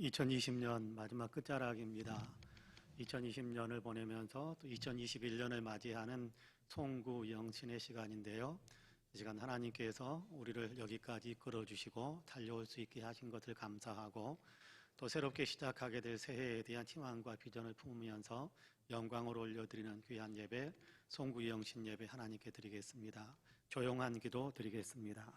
2020년 마지막 끝자락입니다. 2020년을 보내면서 또 2021년을 맞이하는 송구 영신의 시간인데요. 이 시간 하나님께서 우리를 여기까지 이끌어주시고 달려올 수 있게 하신 것을 감사하고 또 새롭게 시작하게 될 새해에 대한 희망과 비전을 품으면서 영광을 올려드리는 귀한 예배, 송구 영신 예배 하나님께 드리겠습니다. 조용한 기도 드리겠습니다.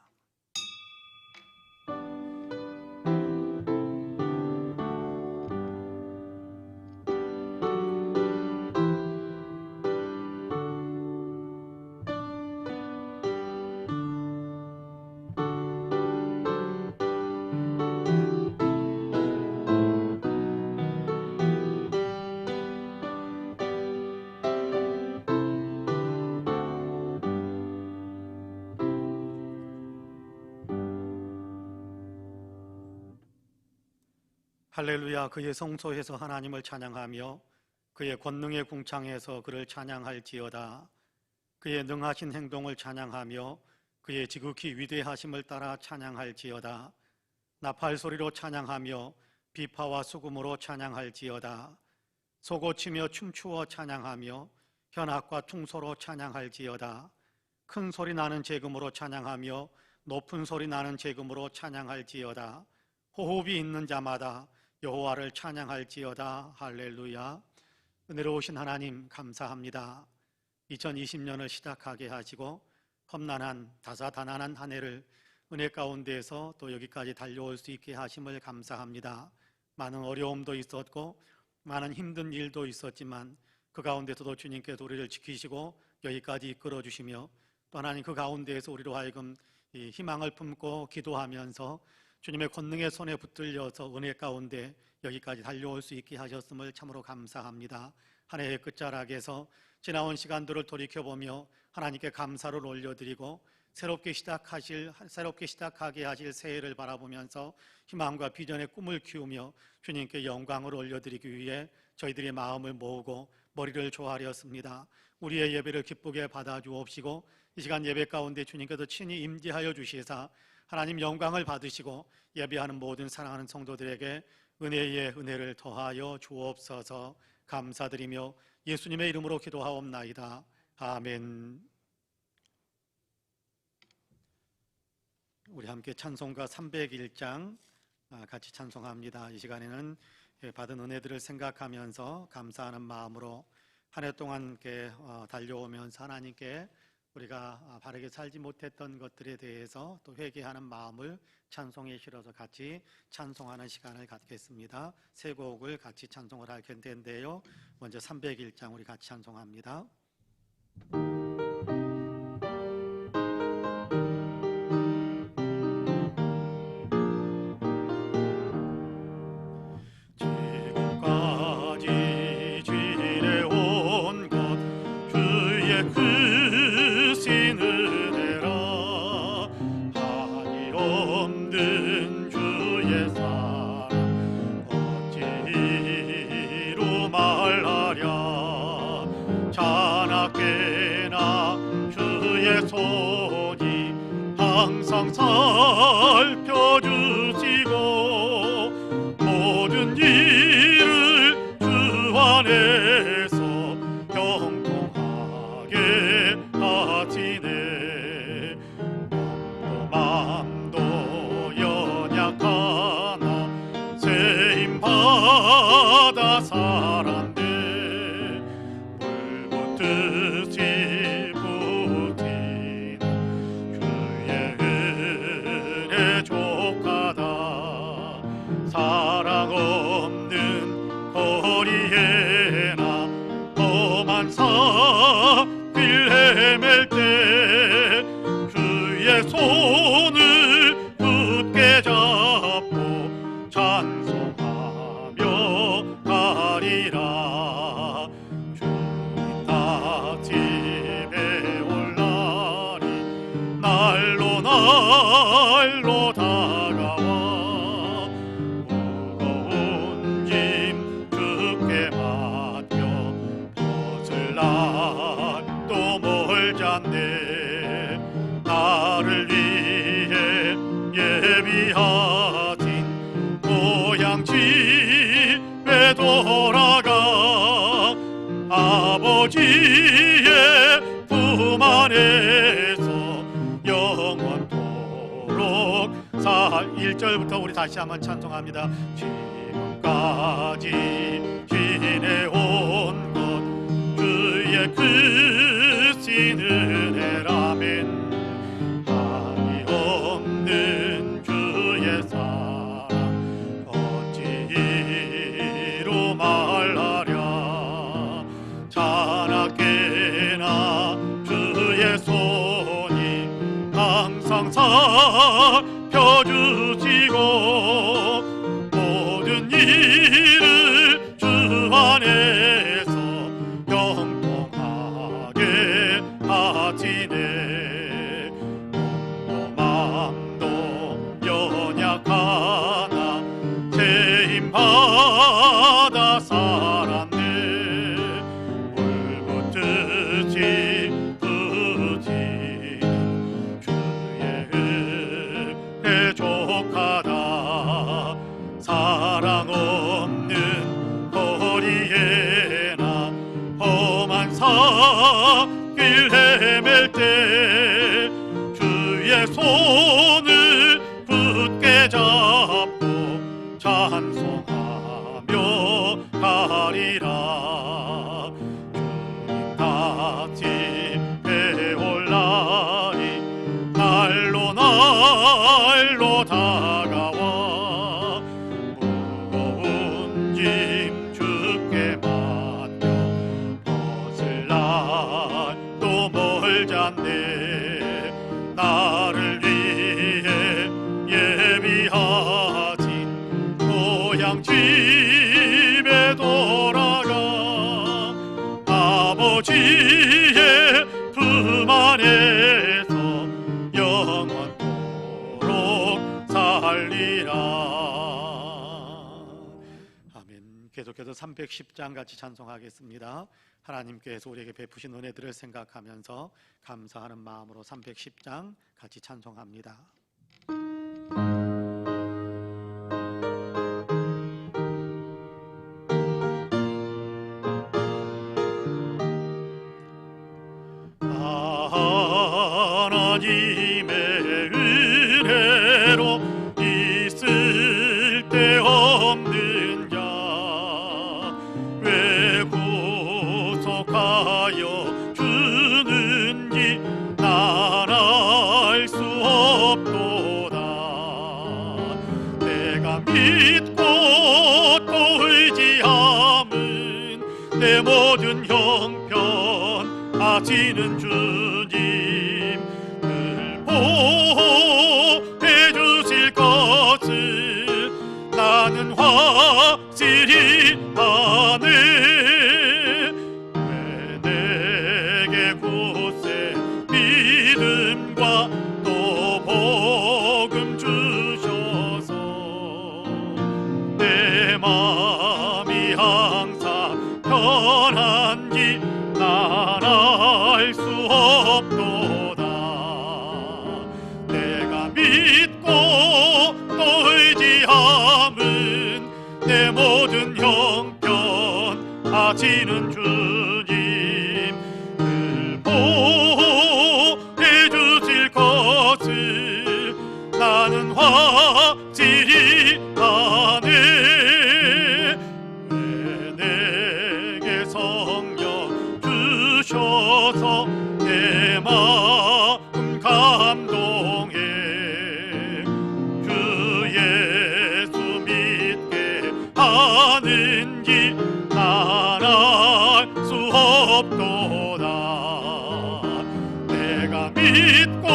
할렐루야. 그의 성소에서 하나님을 찬양하며 그의 권능의 궁창에서 그를 찬양할지어다. 그의 능하신 행동을 찬양하며 그의 지극히 위대하심을 따라 찬양할지어다. 나팔 소리로 찬양하며 비파와 수금으로 찬양할지어다. 소고치며 춤추어 찬양하며 현악과 퉁소로 찬양할지어다. 큰 소리 나는 제금으로 찬양하며 높은 소리 나는 제금으로 찬양할지어다. 호흡이 있는 자마다 여호와를 찬양할지어다. 할렐루야. 은혜로우신 하나님 감사합니다. 2020년을 시작하게 하시고 험난한 다사다난한 한 해를 은혜 가운데에서 또 여기까지 달려올 수 있게 하심을 감사합니다. 많은 어려움도 있었고 많은 힘든 일도 있었지만 그 가운데서도 주님께서 우리를 지키시고 여기까지 이끌어 주시며 또 하나님 그 가운데에서 우리로 하여금 이 희망을 품고 기도하면서 주님의 권능의 손에 붙들려서 은혜 가운데 여기까지 달려올 수 있게 하셨음을 참으로 감사합니다. 한 해의 끝자락에서 지나온 시간들을 돌이켜보며 하나님께 감사를 올려드리고 새롭게 시작하게 하실 새해를 바라보면서 희망과 비전의 꿈을 키우며 주님께 영광을 올려드리기 위해 저희들의 마음을 모으고 머리를 조아렸습니다. 우리의 예배를 기쁘게 받아주옵시고 이 시간 예배 가운데 주님께서 친히 임재하여 주시사 하나님 영광을 받으시고 예배하는 모든 사랑하는 성도들에게 은혜의 은혜를 더하여 주옵소서. 감사드리며 예수님의 이름으로 기도하옵나이다. 아멘. 우리 함께 찬송가 301장 같이 찬송합니다. 이 시간에는 받은 은혜들을 생각하면서 감사하는 마음으로 한 해 동안 달려오면서 하나님께 우리가 바르게 살지 못했던 것들에 대해서 또 회개하는 마음을 찬송에 실어서 같이 찬송하는 시간을 갖겠습니다. 세 곡을 같이 찬송을 할 텐데요. 먼저 301장 우리 같이 찬송합니다. 지금까지 지내온 것 주의 크신 은혜라. 한이 없는 주의 사랑 어찌로 말하랴. 자나깨나 주의 손이 항상 살펴주시고 모든 일을 주 안에서 경통하게 하시네. 마음도 연약하나 세임받아 살았네. 물붓듯이 부티는 주의 은혜 족하다. 사랑 없는 거리에나 험한 산길 헤맬 때 주의 손을 굳게 잡고 찬송하며 가리라. 주님 나 집에 올 날이 날로 날로 다가와. 무거운 짐 주께 맡겨 벗을 날도 멀잖네. 나를 위해 예비하신 고향 집 1절부터 우리 다시 한번 찬송합니다. 지금까지 지내온 것 주의 크신 은혜라면 한이 없는 주의 사랑 어찌로 말하랴. 자나깨나 주의 손이 항상 살펴주시고 모든 일을 주 안에서 영통하게 하시네. 마음도 연약하나 제 힘 받아 살았네. 물붓듯이 부지는 주의 은혜 족하다. 사랑 없는 거리에나 험한 산길 헤맬 때 주의 손을 굳게 잡고 찬송하며 가리라. 주님 다시 배올 날이 날로 다가와 무거운 짐 주께 맡겨 벗을 날도 멀잖네. 나를 위해 예비하신 고향 집에 돌아가 아버지의 품 안에서 영원토록 살리라. 아멘. 계속해서 310장 같이 찬송하겠습니다. 하나님께서 우리에게 베푸신 은혜들을 생각하면서 감사하는 마음으로 310장 같이 찬송합니다. 하나님의 은혜로 있을 데 없는 자 왜 구속하여 주는지 난 알 수 없도다. 내가 믿고 또 의지함은 내 모든 형편 아시는 주님 늘 보호해 주실 것을 나는 확실히 아네. 왜 내게 굳세 믿음과 또 복음 주셔서 내 마음이 항상 편한지 난 알 수 없도다. 내가 믿고 또 의지함은 내 모든 형편 아시는 주님 늘 보호해 주실 것을 나는 확실히 아네. 왜 내게 성령 주셔서 내 마음 감동해. 주 예수 믿게 하는지 난 알 수 없도다. 내가 믿고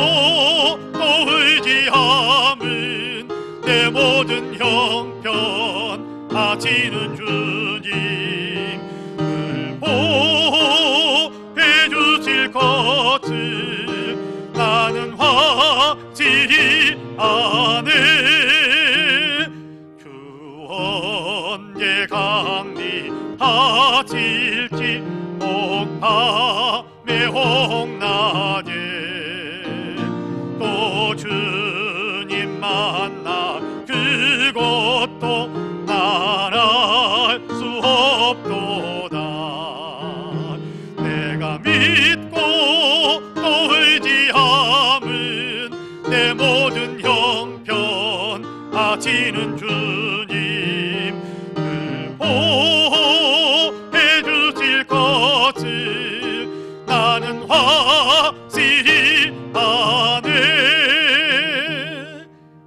또 의지함은 내 모든 형편 아시는 주님 늘 보호해 주실 것을 나는 확실히 아네. 주 언제 강림하실지 혹밤에 혹낮에 또 주님 만나 그것도 난 알 수 없도다. 내가 믿고 또 의지함은 내 모든 형편 하시는 주님 늘 보호해 주실 것을 나는 확실히 아네.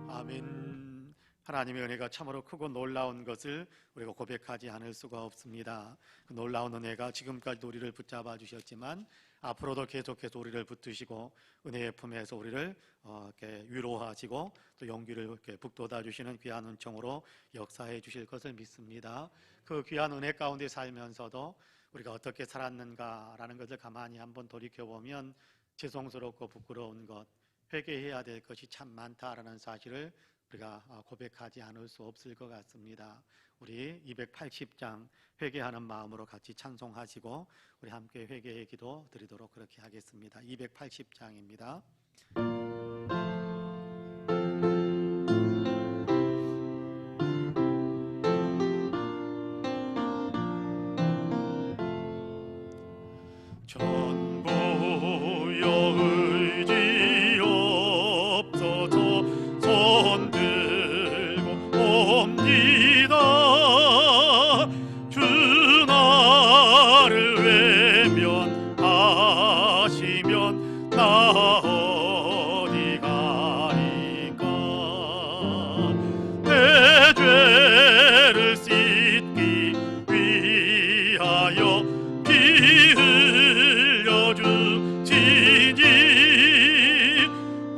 아멘. 하나님의 은혜가 참으로 크고 놀라운 것을 우리가 고백하지 않을 수가 없습니다. 그 놀라운 은혜가 지금까지도 우리를 붙잡아 주셨지만 앞으로도 계속해서 우리를 붙드시고 은혜의 품에서 우리를 이렇게 위로하시고 또 용기를 이렇게 북돋아 주시는 귀한 은총으로 역사해 주실 것을 믿습니다. 그 귀한 은혜 가운데 살면서도 우리가 어떻게 살았는가라는 것을 가만히 한번 돌이켜보면 죄송스럽고 부끄러운 것, 회개해야 될 것이 참 많다라는 사실을 우리가 고백하지 않을 수 없을 것 같습니다. 우리 280장 회개하는 마음으로 같이 찬송하시고 우리 함께 회개의 기도 드리도록 그렇게 하겠습니다. 280장입니다. 전부여 의지 없어서 손 들고 옵니다. 주 나를 외면하시면 나 어디 가리까. 내 죄를 씻기 위하여 피 흘려주시니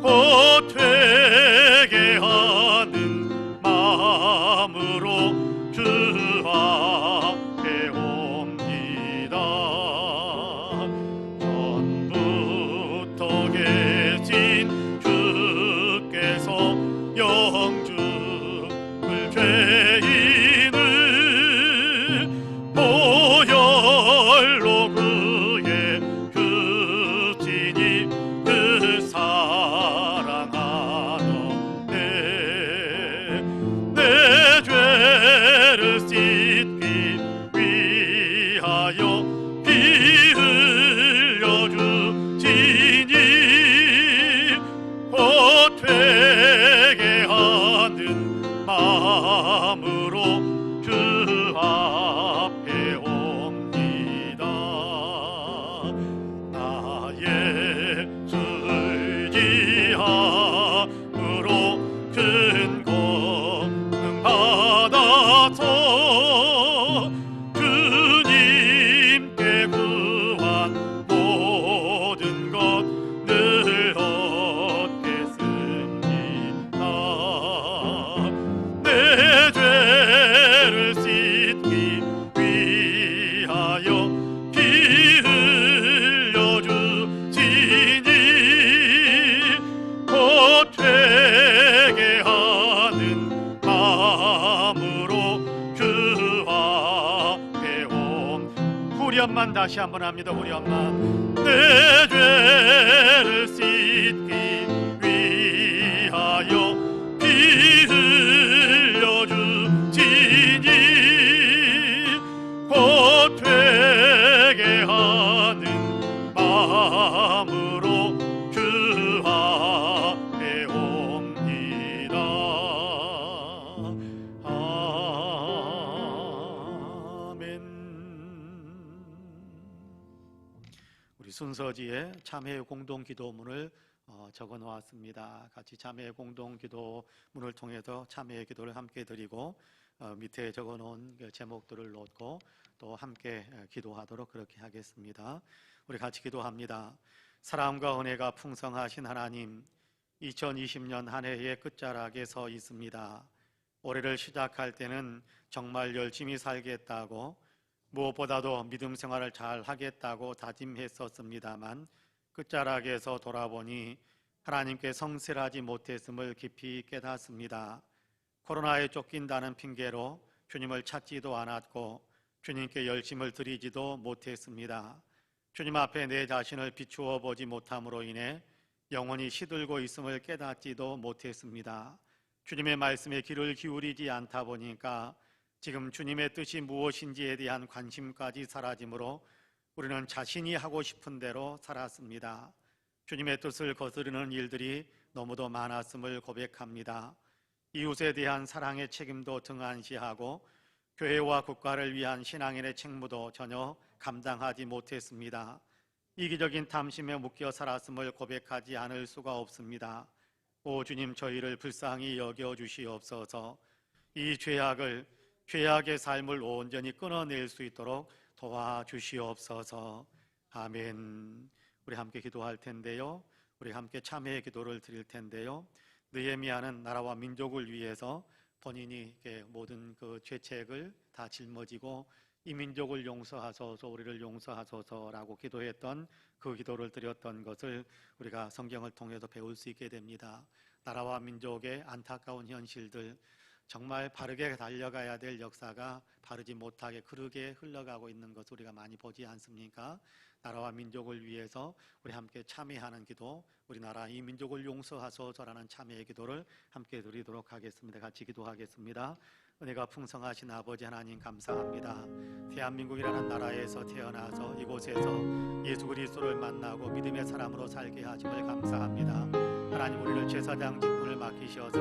곧 되게 하는 마음으로 주 앞에 옵니다. 전부터 계신 주께서 영죽을 죄인을 보혈로 그의 주시니 그 사랑하던데 내 죄를 씻기 위하여 피 흘려주시니 곧 되게 하는 마음으로 주 앞에 옵니다. 나의 주 의지함으로 큰 권능 받아서 주님께 구한 모든 것 늘 얻겠습니다. 내 죄를 씻기 위하여 피 흘려주시니 곧 되게 하는 마음으로 주 앞에 온. 후렴만 다시 한번 합니다. 후렴만. 내 죄를 씻기 위하여 피 흘려주시니 곧 되게 하는 마음으로 주 앞에 옵니다. 아멘. 우리 순서지에 참회 공동 기도문을 적어 놓았습니다. 같이 참회 공동 기도문을 통해서 참회의 기도를 함께 드리고 밑에 적어 놓은 제목들을 놓고 또 함께 기도하도록 그렇게 하겠습니다. 우리 같이 기도합니다. 사랑과 은혜가 풍성하신 하나님, 2020년 한 해의 끝자락에 서 있습니다. 올해를 시작할 때는 정말 열심히 살겠다고 무엇보다도 믿음 생활을 잘 하겠다고 다짐했었습니다만 끝자락에서 돌아보니 하나님께 성실하지 못했음을 깊이 깨닫습니다. 코로나에 쫓긴다는 핑계로 주님을 찾지도 않았고 주님께 열심을 드리지도 못했습니다. 주님 앞에 내 자신을 비추어 보지 못함으로 인해 영혼이 시들고 있음을 깨닫지도 못했습니다. 주님의 말씀에 귀를 기울이지 않다 보니까 지금 주님의 뜻이 무엇인지에 대한 관심까지 사라지므로 우리는 자신이 하고 싶은 대로 살았습니다. 주님의 뜻을 거스르는 일들이 너무도 많았음을 고백합니다. 이웃에 대한 사랑의 책임도 등한시하고 교회와 국가를 위한 신앙인의 책무도 전혀 감당하지 못했습니다. 이기적인 탐심에 묶여 살았음을 고백하지 않을 수가 없습니다. 오 주님, 저희를 불쌍히 여겨 주시옵소서. 이 죄악의 삶을 온전히 끊어낼 수 있도록 도와주시옵소서. 아멘. 우리 함께 기도할 텐데요, 우리 함께 참회의 기도를 드릴 텐데요, 느헤미야는 나라와 민족을 위해서 본인이 모든 그 죄책을 다 짊어지고 이 민족을 용서하소서, 우리를 용서하소서라고 기도했던 그 기도를 드렸던 것을 우리가 성경을 통해서 배울 수 있게 됩니다. 나라와 민족의 안타까운 현실들, 정말 바르게 달려가야 될 역사가 바르지 못하게 그르게 흘러가고 있는 것을 우리가 많이 보지 않습니까? 나라와 민족을 위해서 우리 함께 참회하는 기도, 우리나라 이 민족을 용서하소서라는 참회의 기도를 함께 드리도록 하겠습니다. 같이 기도하겠습니다. 은혜가 풍성하신 아버지 하나님, 감사합니다. 대한민국이라는 나라에서 태어나서 이곳에서 예수 그리스도를 만나고 믿음의 사람으로 살게 하심을 감사합니다. 하나님, 우리를 제사장 직분을 맡기셔서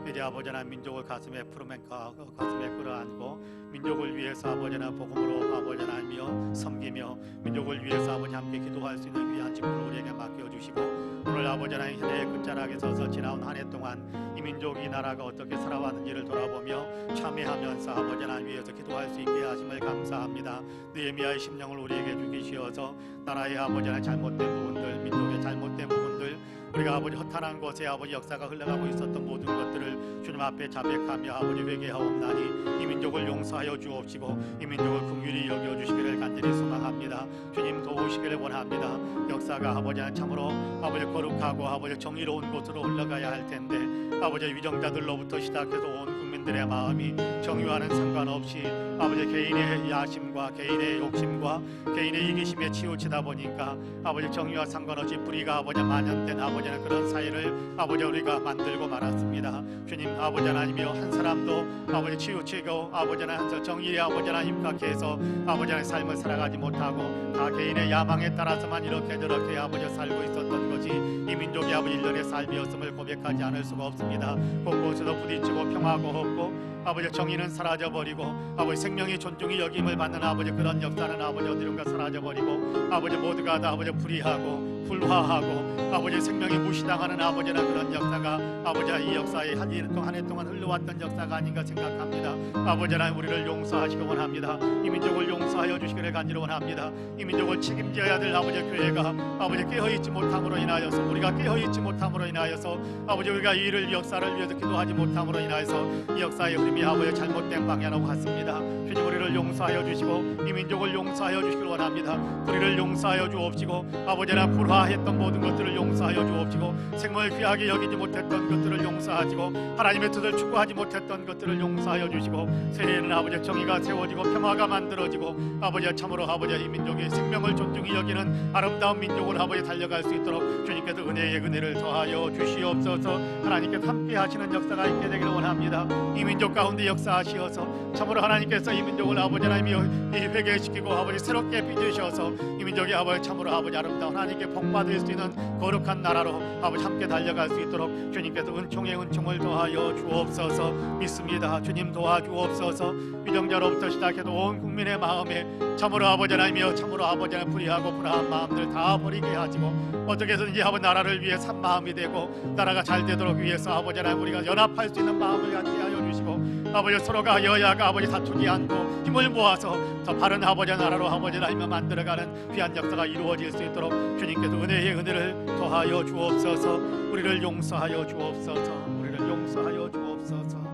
우리 아버지 하나님 민족을 가슴에 끌어안고 민족을 위해서 아버지 하나님 복음으로 아버지 하나님이여 섬기며 민족을 위해서 아버지 함께 기도할 수 있는 귀한 직분을 우리에게 맡겨주시고, 오늘 아버지 하나님 현대의 끝자락에 서서 지나온 한 해 동안 이 민족, 이 나라가 어떻게 살아왔는지를 돌아보며 참회하면서 아버지 하나님 위해서 기도할 수 있게 하심을 감사합니다. 느헤미야의 심령을 우리에게 주시어서 나라의 아버지 하나님 잘못된 부분들, 민족의 잘못된 부분들, 우리가 아버지 허탄한 곳에 아버지 역사가 흘러가고 있었던 모든 것들을 주님 앞에 자백하며 아버지 회개하옵나니 이 민족을 용서하여 주옵시고 이 민족을 긍휼히 여겨주시기를 간절히 소망합니다. 주님 도우시기를 원합니다. 역사가 아버지 참으로 아버지 거룩하고 아버지 정의로운 곳으로 흘러가야 할 텐데 아버지 위정자들로부터 시작해서 온 국민들의 마음이 정의와는 상관없이 아버지 개인의 야심과 개인의 욕심과 개인의 이기심에 치우치다 보니까 아버지 정의와 상관없이 불의가 아버지 만연된 아버지는 그런 사회를 아버지 우리가 만들고 말았습니다. 주님 아버지 하나님이여, 한 사람도 아버지 치우치고 아버지 하나님 정의의 아버지 하나님 입각해 해서 아버지 하나님 삶을 살아가지 못하고 다 개인의 야망에 따라서만 이렇게 저렇게 아버지 살고 있었던 것이 이 민족의 아버지 일련의 삶이었음을 고백하지 않을 수가 없습니다. 곳곳에서 부딪히고 평화가 없고 아버지 정의는 사라져버리고 아버지 생명이 존중이 여김을 받는 아버지 그런 역사는 아버지 어디론가 사라져버리고 아버지 모두가 다 아버지 불의하고 불화하고 아버지 생명이 무시당하는 아버지나 그런 역사가 아버지 이 역사에 한 해 동안 흘러왔던 역사가 아닌가 생각합니다. 아버지 하나님 우리를 용서하시기 원합니다. 이 민족을 용서하여 주시기를 간절히 원합니다. 이 민족을 책임져야 될 아버지 교회가 아버지 깨어있지 못함으로 인하여서, 우리가 깨어있지 못함으로 인하여서 아버지 우리가 이 일을 역사를 위해서 기도하지 못함으로 인하여서 이 역사의 흐름이 아버지 잘못된 방향으로 갔습니다. 주님 우리를 용서하여 주시고 이 민족을 용서하여 주시길 원합니다. 우리를 용서하여 주옵시고 아버지 하나님 불화했던 모든 것들을 용서하여 주옵시고 생명을 귀하게 여기지 못했던 것들을 용서하시고 하나님의 뜻을 추구하지 못했던 것들을 용서하여 주시고 새해에는 아버지 정의가 세워지고 평화가 만들어지고 아버지 참으로 아버지 이 민족의 생명을 존중히 여기는 아름다운 민족을 아버지 달려갈 수 있도록 주님께서 은혜의 은혜를 더하여 주시옵소서. 하나님께서 함께 하시는 역사가 있게 되기를 원합니다. 이 민족 가운데 역사하시어서 참으로 하나님께서 이 민족을 아버지 하나님이 회개시키고 아버지 새롭게 빚으셔서 이 민족이 아버지 참으로 아버지 아름다운 하나님께 복받을 수 있는 거룩한 나라로 아버지 함께 달려갈 수 있도록 주님께서 은총에 은총을 더하여 주옵소서. 믿습니다. 주님 도와주옵소서. 위정자로부터 시작해서 온 국민의 마음에 참으로 아버지 하나님이여 참으로 아버지 하나님 불의하고 불화한 마음들 다 버리게 하시고 어떻게 해서든지 아버지 나라를 위해 산 마음이 되고 나라가 잘 되도록 위해서 아버지 하나님 우리가 연합할 수 있는 마음을 갖게 하여 주시고 아버지 서로가 여야가 아버지 다투지 않고 힘을 모아서 더 바른 아버지 나라로 아버지 하나님을 만들어가는 귀한 역사가 이루어질 수 있도록 주님께서 은혜의 은혜를 더하여 주옵소서. 우리를 용서하여 주옵소서. 우리를 용서하여 주옵소서.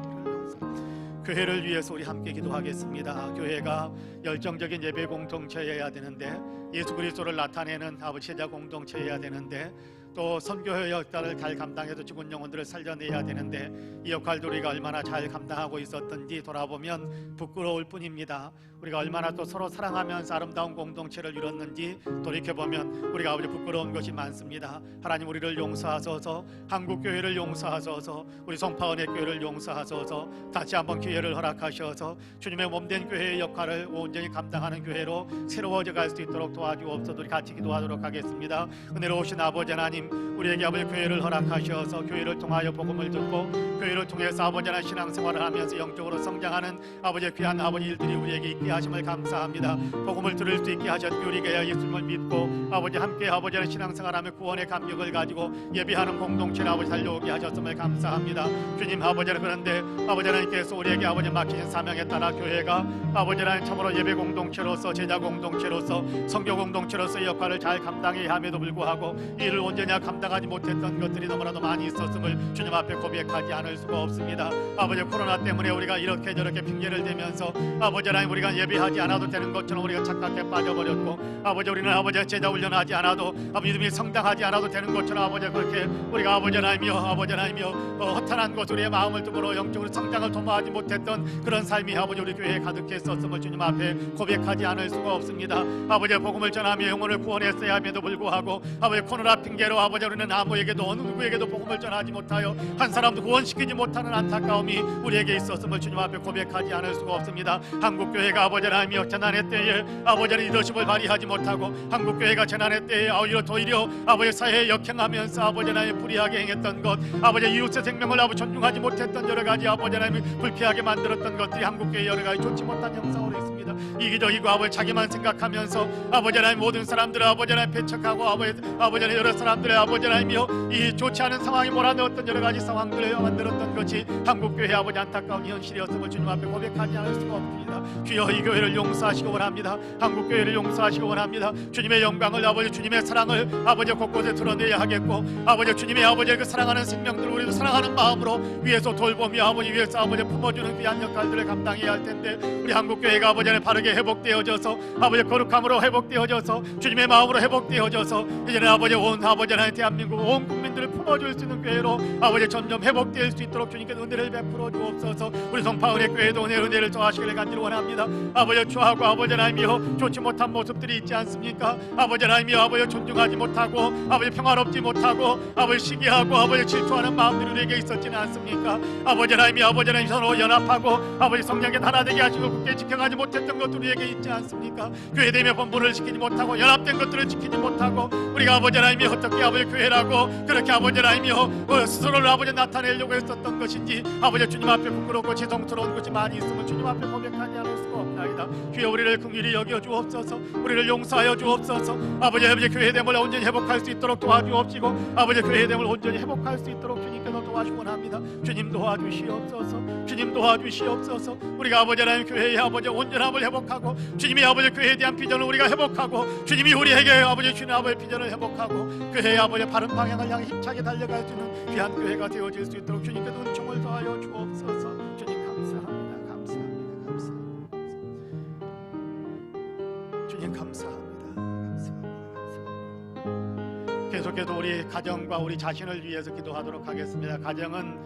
교회를 위해서 우리 함께 기도하겠습니다. 교회가 열정적인 예배 공동체여야 되는데 예수 그리스도를 나타내는 아버지 제자 공동체여야 되는데 또 선교의 역사를 잘 감당해서 죽은 영혼들을 살려내야 되는데 이 역할도 우리가 얼마나 잘 감당하고 있었던지 돌아보면 부끄러울 뿐입니다. 우리가 얼마나 또 서로 사랑하면서 아름다운 공동체를 이뤘는지 돌이켜보면 우리가 아버지 부끄러운 것이 많습니다. 하나님 우리를 용서하소서. 한국교회를 용서하소서. 우리 성파원의 교회를 용서하소서. 다시 한번 기회를 허락하셔서 주님의 몸된 교회의 역할을 온전히 감당하는 교회로 새로워져 갈 수 있도록 도와주옵소서. 우리 같이 기도하도록 하겠습니다. 은혜로우신 아버지 하나님, 하나님 우리에게 아버지 교회를 허락하셔서 교회를 통하여 복음을 듣고 교회를 통해서 아버지 하나님 신앙생활을 하면서 영적으로 성장하는 아버지 귀한 아버지 일들이 우리에게 있게 하심을 감사합니다. 복음을 들을 수 있게 하셨고 우리가 예수님을 믿고 아버지 함께 아버지 하나님 신앙생활하며 구원의 감격을 가지고 예배하는 공동체를 아버지 달려오게 하셨음을 감사합니다. 주님 아버지 그런데 아버지 하나님께서 우리에게 아버지 맡기신 사명에 따라 교회가 아버지 하나님 참으로 예배 공동체로서 제자 공동체로서 성교 공동체로서 역할을 잘 감당해야 함에도 불구하고 이를 온전히 감당하지 못했던 것들이 너무나도 많이 있었음을 주님 앞에 고백하지 않을 수가 없습니다. 아버지 코로나 때문에 우리가 이렇게 저렇게 핑계를 대면서 아버지 하나님 우리가 예배하지 않아도 되는 것처럼 우리가 착각해 빠져버렸고 아버지 우리는 아버지 제자 훈련하지 않아도 믿음이 성장하지 않아도 되는 것처럼 아버지 그렇게 우리가 아버지 하나님이여 허탄한 것 우리의 마음을 두고 영적으로 성장을 도모하지 못했던 그런 삶이 아버지 우리 교회에 가득했었음을 주님 앞에 고백하지 않을 수가 없습니다. 아버지 복음을 전하며 영혼을 구원했어야 함에도 불구하고 아버지 코로나 핑계로 아버지 우리는 아무에게도 어느 누구에게도 복음을 전하지 못하여 한 사람도 구원시키지 못하는 안타까움이 우리에게 있었음을 주님 앞에 고백하지 않을 수가 없습니다. 한국교회가 아버지 하나님이여 재난의 때에 아버지 리더십을 발휘하지 못하고 한국교회가 재난의 때에 오히려 아버지 사회에 역행하면서 아버지 하나님 불의하게 행했던 것 아버지 이웃의 생명을 아버지 존중하지 못했던 여러 가지 아버지 하나님 불쾌하게 만들었던 것들이 한국교회 여러 가지 좋지 못한 형상으로 있습니다. 이기적이고 아버지 자기만 생각하면서 아버지 하나님 모든 사람들을 아버지 하나님 배척하고 아버지 하나님 여러 사람들의 아버지 하나님이여 이 좋지 않은 상황이 몰아넣었던 여러 가지 상황들을 만들었던 것이 한국교회 아버지 안타까운 현실이었음을 주님 앞에 고백하지 않을 수가 없습니다. 주여 이 교회를 용서하시기 원합니다. 한국교회를 용서하시기 원합니다. 주님의 영광을 아버지 주님의 사랑을 아버지 곳곳에 드러내야 하겠고 아버지 주님의 아버지 그 사랑하는 생명들을 우리도 사랑하는 마음으로 위에서 돌보며 아버지 위에서 아버지 품어주는 귀한 역할들을 감당해야 할 텐데 우리 한국교회가 아버지 안에 바르게 회복되어져서 아버지 거룩함으로 회복되어져서 주님의 마음으로 회복되어져서 이제는 아버지 온 아버지 하나님 대한민국 온 국민들을 품어줄 수 있는 교회로 아버지 점점 회복될 수 있도록 주님께서 은혜를 베풀어 주옵소서. 우리 성파은의 교회도 은혜를 더하시기를 간절히 원합니다. 아버지 추하고 아버지 하나님이여 좋지 못한 모습들이 있지 않습니까? 아버지 하나님이여 아버지 존중하지 못하고 아버지 평화롭지 못하고 아버지 시기하고 아버지 질투하는 마음들이 우리에게 있었지는 않습니까? 아버지 하나님이여 아버지 하나님 서로 연합하고 아버지 성령에 하나 되게 하시고 굳게 지켜가지 못했던 것도 우리에게 있지 않습니까? 교회됨의 본분을 지키지 못하고 연합된 것들을 지키지 못하고 우리가 아버지 하나님이 어떻게 아버지 교회라고 그렇게 아버지 하나님이여 스스로를 아버지 나타내려고 했었던 것인지 아버지 주님 앞에 부끄럽고 지성스러운 것이 많이 있으면 주님 앞에 고백하지 않을 수가 없나이다. 주여 우리를 긍휼히 여겨 주옵소서. 우리를 용서하여 주옵소서. 아버지 교회됨을 온전히 회복할 수 있도록 도와주옵시고 아버지 교회됨을 온전히 회복할 수 있도록 주님께서 도와주시기 원합니다. 주님 도와주시옵소서. 주님 도와주시옵소서. 우리가 아버지 하나님 교회의 아버지 온전함을 회복하고 주님이 아버지 교회에 대한 비전을 우리가 회복하고 주님이 우리에게 아버지 주님 아버지 비전을 회복하고 교회의 아버지 바른 방향을 향해 힘차게 달려갈 수 있는 귀한 교회가 되어질 수 있도록 주님께서 은총을 더하여 주옵소서. 주님 감사합니다. 감사합니다. 주님 감사합니다. 계속해서 우리 가정과 우리 자신을 위해서 기도하도록 하겠습니다. 가정은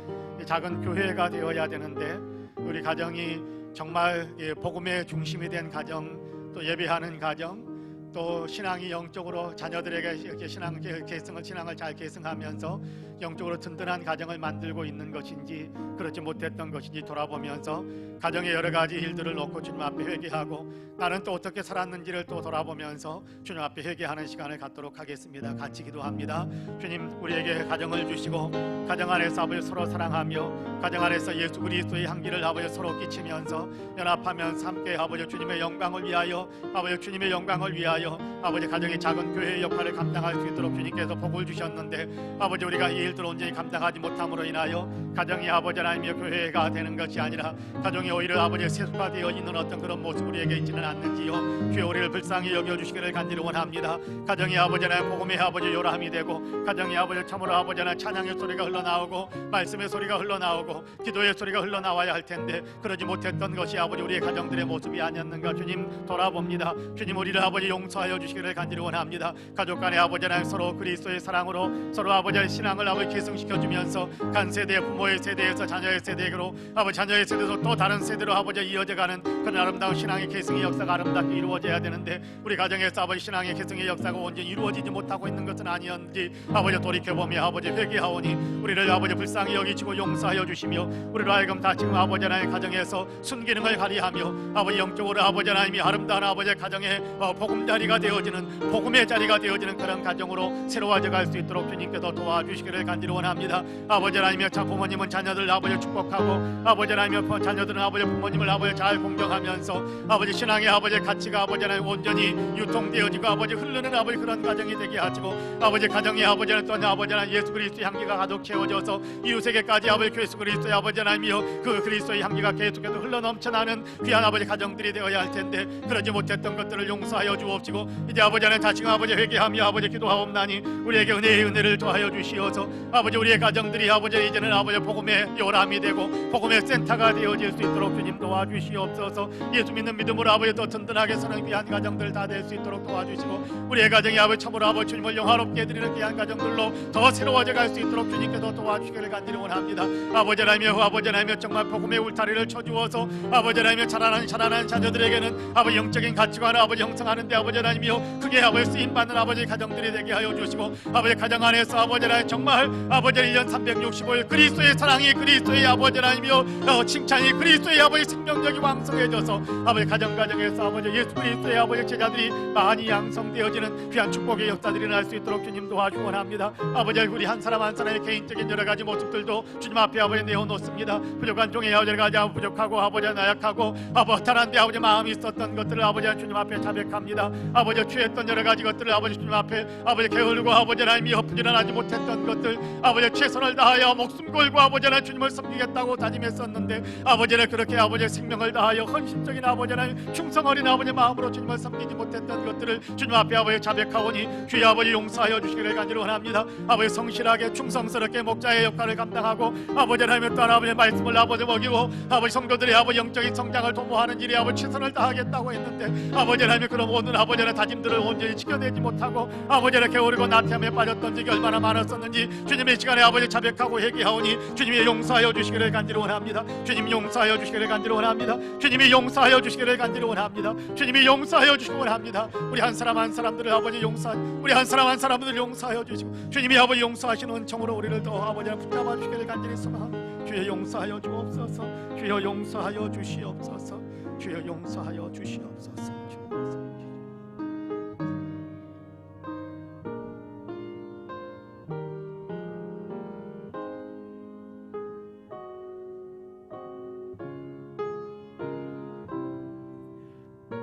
작은 교회가 되어야 되는데 우리 가정이 정말 복음의 중심이 된 가정, 또 예배하는 가정, 또 신앙이 영적으로 자녀들에게 이렇게 신앙을 잘 계승하면서 영적으로 든든한 가정을 만들고 있는 것인지 그렇지 못했던 것인지 돌아보면서 가정의 여러 가지 일들을 놓고 주님 앞에 회개하고 나는 또 어떻게 살았는지를 또 돌아보면서 주님 앞에 회개하는 시간을 갖도록 하겠습니다. 같이 기도합니다. 주님 우리에게 가정을 주시고 가정 안에서 아버지 서로 사랑하며 가정 안에서 예수 그리스도의 향기를 아버지 서로 끼치면서 연합하면서 함께 아버지 주님의 영광을 위하여 아버지 주님의 영광을 위하여 아버지 가정의 작은 교회의 역할을 감당할 수 있도록 주님께서 복을 주셨는데 아버지 우리가 이 일들을 온전히 감당하지 못함으로 인하여 가정이 아버지 하나님의 교회가 되는 것이 아니라 가정이 오히려 아버지의 세속화되어 있는 어떤 그런 모습 우리에게 있지는 않는지요. 주여 우리를 불쌍히 여겨주시기를 간절히 원합니다. 가정이 아버지 하나님 복음의 아버지 요람이 되고 가정이 아버지 참으로 아버지 하나님 찬양의 소리가 흘러나오고 말씀의 소리가 흘러나오고 기도의 소리가 흘러나와야 할 텐데 그러지 못했던 것이 아버지 우리의 가정들의 모습이 아니었는가. 주님 돌아봅니다. 주님 우리를 아버지 용서하여 주시기를 간절히 원합니다. 가족 간의 아버지 하나님 서로 그리스도의 사랑으로 서로 아버지의 신앙을 아버지 계승시켜주면서 간 세대 부모의 세대에서 자녀의 세대로 아버지 자녀의 세대에서 또 다른 세대로 아버지 이어져가는 그런 아름다운 신앙의 계승의 역사가 아름답게 이루어져야 되는데 우리 가정에서 아버지 신앙의 계승의 역사가 온전히 이루어지지 못하고 있는 것은 아니었는지 아버지 돌이켜보며 아버지 회개하오니 우리를 아버지 불쌍히 여기시고 용서하여 주시며 우리로 하여금 다 지금 아버지 하나님의 가정에서 순기능을 발휘하며 아버지 영적으로 아버지 하나님이 아름다운 아버지의 가정에 보금자리 자리가 되어지는 복음의 자리가 되어지는 그런 가정으로 새로워져 갈 수 있도록 주님께서 도와주시기를 간절히 원합니다. 아버지 하나님의 부모님은 자녀들 아버지 축복하고, 아버지 하나님의 자녀들은 아버지 부모님을 아버지 잘 공경하면서 아버지 신앙의 아버지 가치가 아버지 하나님 온전히 유통되어지고 아버지 흐르는 아버지 그런 가정이 되게 하시고, 아버지 가정의 아버지 하나님 또한 아버지 하나님 예수 그리스도의 향기가 가득 채워져서 이웃에게까지 아버지 예수 그리스도의 아버지 하나님이여 그 그리스도의 향기가 계속해서 흘러 넘쳐나는 귀한 아버지 가정들이 되어야 할 텐데, 그러지 못했던 것들을 용서하여 주옵시고, 이제 아버지 하나님 다시금 아버지 회개하며 아버지 기도하옵나니 우리에게 은혜를 더하여 주시어서 아버지 우리의 가정들이 아버지 이제는 아버지 복음의 요람이 되고 복음의 센터가 되어질 수 있도록 주님 도와주시옵소서. 예수 믿는 믿음으로 아버지 더 든든하게 사는 귀한 가정들 다 될 수 있도록 도와주시고, 우리의 가정이 아버지 참으로 아버지 주님을 영화롭게 드리는 귀한 가정들로 더 새로워져 갈 수 있도록 주님께서 도와주시기를 간절히 원합니다. 아버지 하나님여 정말 복음의 울타리를 쳐주어서 아버지 하나님여 자라나는 자녀들에게는 아버지 영적인 가치관을 아버지 형성하는데 아버지 하나님이여 크게 아버지 쓰임받는 아버지 가정들이 되게 하여 주시고, 아버지 가정 안에서 아버지 하나님 정말 아버지 1년 365일 그리스도의 사랑이 그리스도의 아버지 하나님이여 칭찬이 그리스도의 아버지 생명력이 왕성해져서 아버지 가정에서 아버지 예수 그리스도의 아버지 제자들이 많이 양성되어지는 귀한 축복의 역사들이 날 수 있도록 주님 도와주기 원합니다. 아버지 우리 한 사람 한 사람의 개인적인 여러 가지 모습들도 주님 앞에 아버지 내어놓습니다. 부족한 종의 여러 가지 부족하고 아버지 나약하고 아버지 허탈한데 아버지 마음이 있었던 것들을 아버지 주님 앞에 자백합니다. 아버지 취했던 여러 가지 것들을 아버지 주님 앞에 아버지 게으르고 아버지 하나님이 부지런하지 못했던 것들 아버지 최선을 다하여 목숨 걸고 아버지 하나님 주님을 섬기겠다고 다짐했었는데 아버지는 그렇게 아버지 생명을 다하여 헌신적인 아버지 하나님 충성 어린 아버지 마음으로 주님을 섬기지 못했던 것들을 주님 앞에 아버지 자백하오니 주의 아버지 용서하여 주시기를 간절히 원합니다. 아버지 성실하게 충성스럽게 목자의 역할을 감당하고 아버지 하나님의 또한 아버지 말씀을 아버지 먹이고 아버지 성도들의 아버지 영적인 성장을 도모하는 일에 아버지 최선을 다하겠다고 했는데 아버지 하나님 그런 모든 아버지 하나님 다짐들을 온전히 지켜내지 못하고 아버지 하나님 게으르고 나태함에 빠졌던 적이 얼마나 많았었는지 주님의 시간에 아버지 자백하고 회개하오니 주님이 용서하여 주시기를 간절히 원합니다. 주님 용서하여 주시기를 간절히 원합니다. 주님이 용서하여 주시기를 간절히 원합니다. 주님이 용서하여 주시기 원합니다. 우리 한 사람 한 사람들을 아버지 우리 한 사람 한 사람들을 용서하여 주시고 주님이 아버지 용서하시는 은총으로 우리를 더 아버지 붙잡아 주시기를 간절히 소망합니다. 주여 용서하여 주옵소서. 주여 용서하여 주시옵소서. 주여 용서하여 주시옵소서.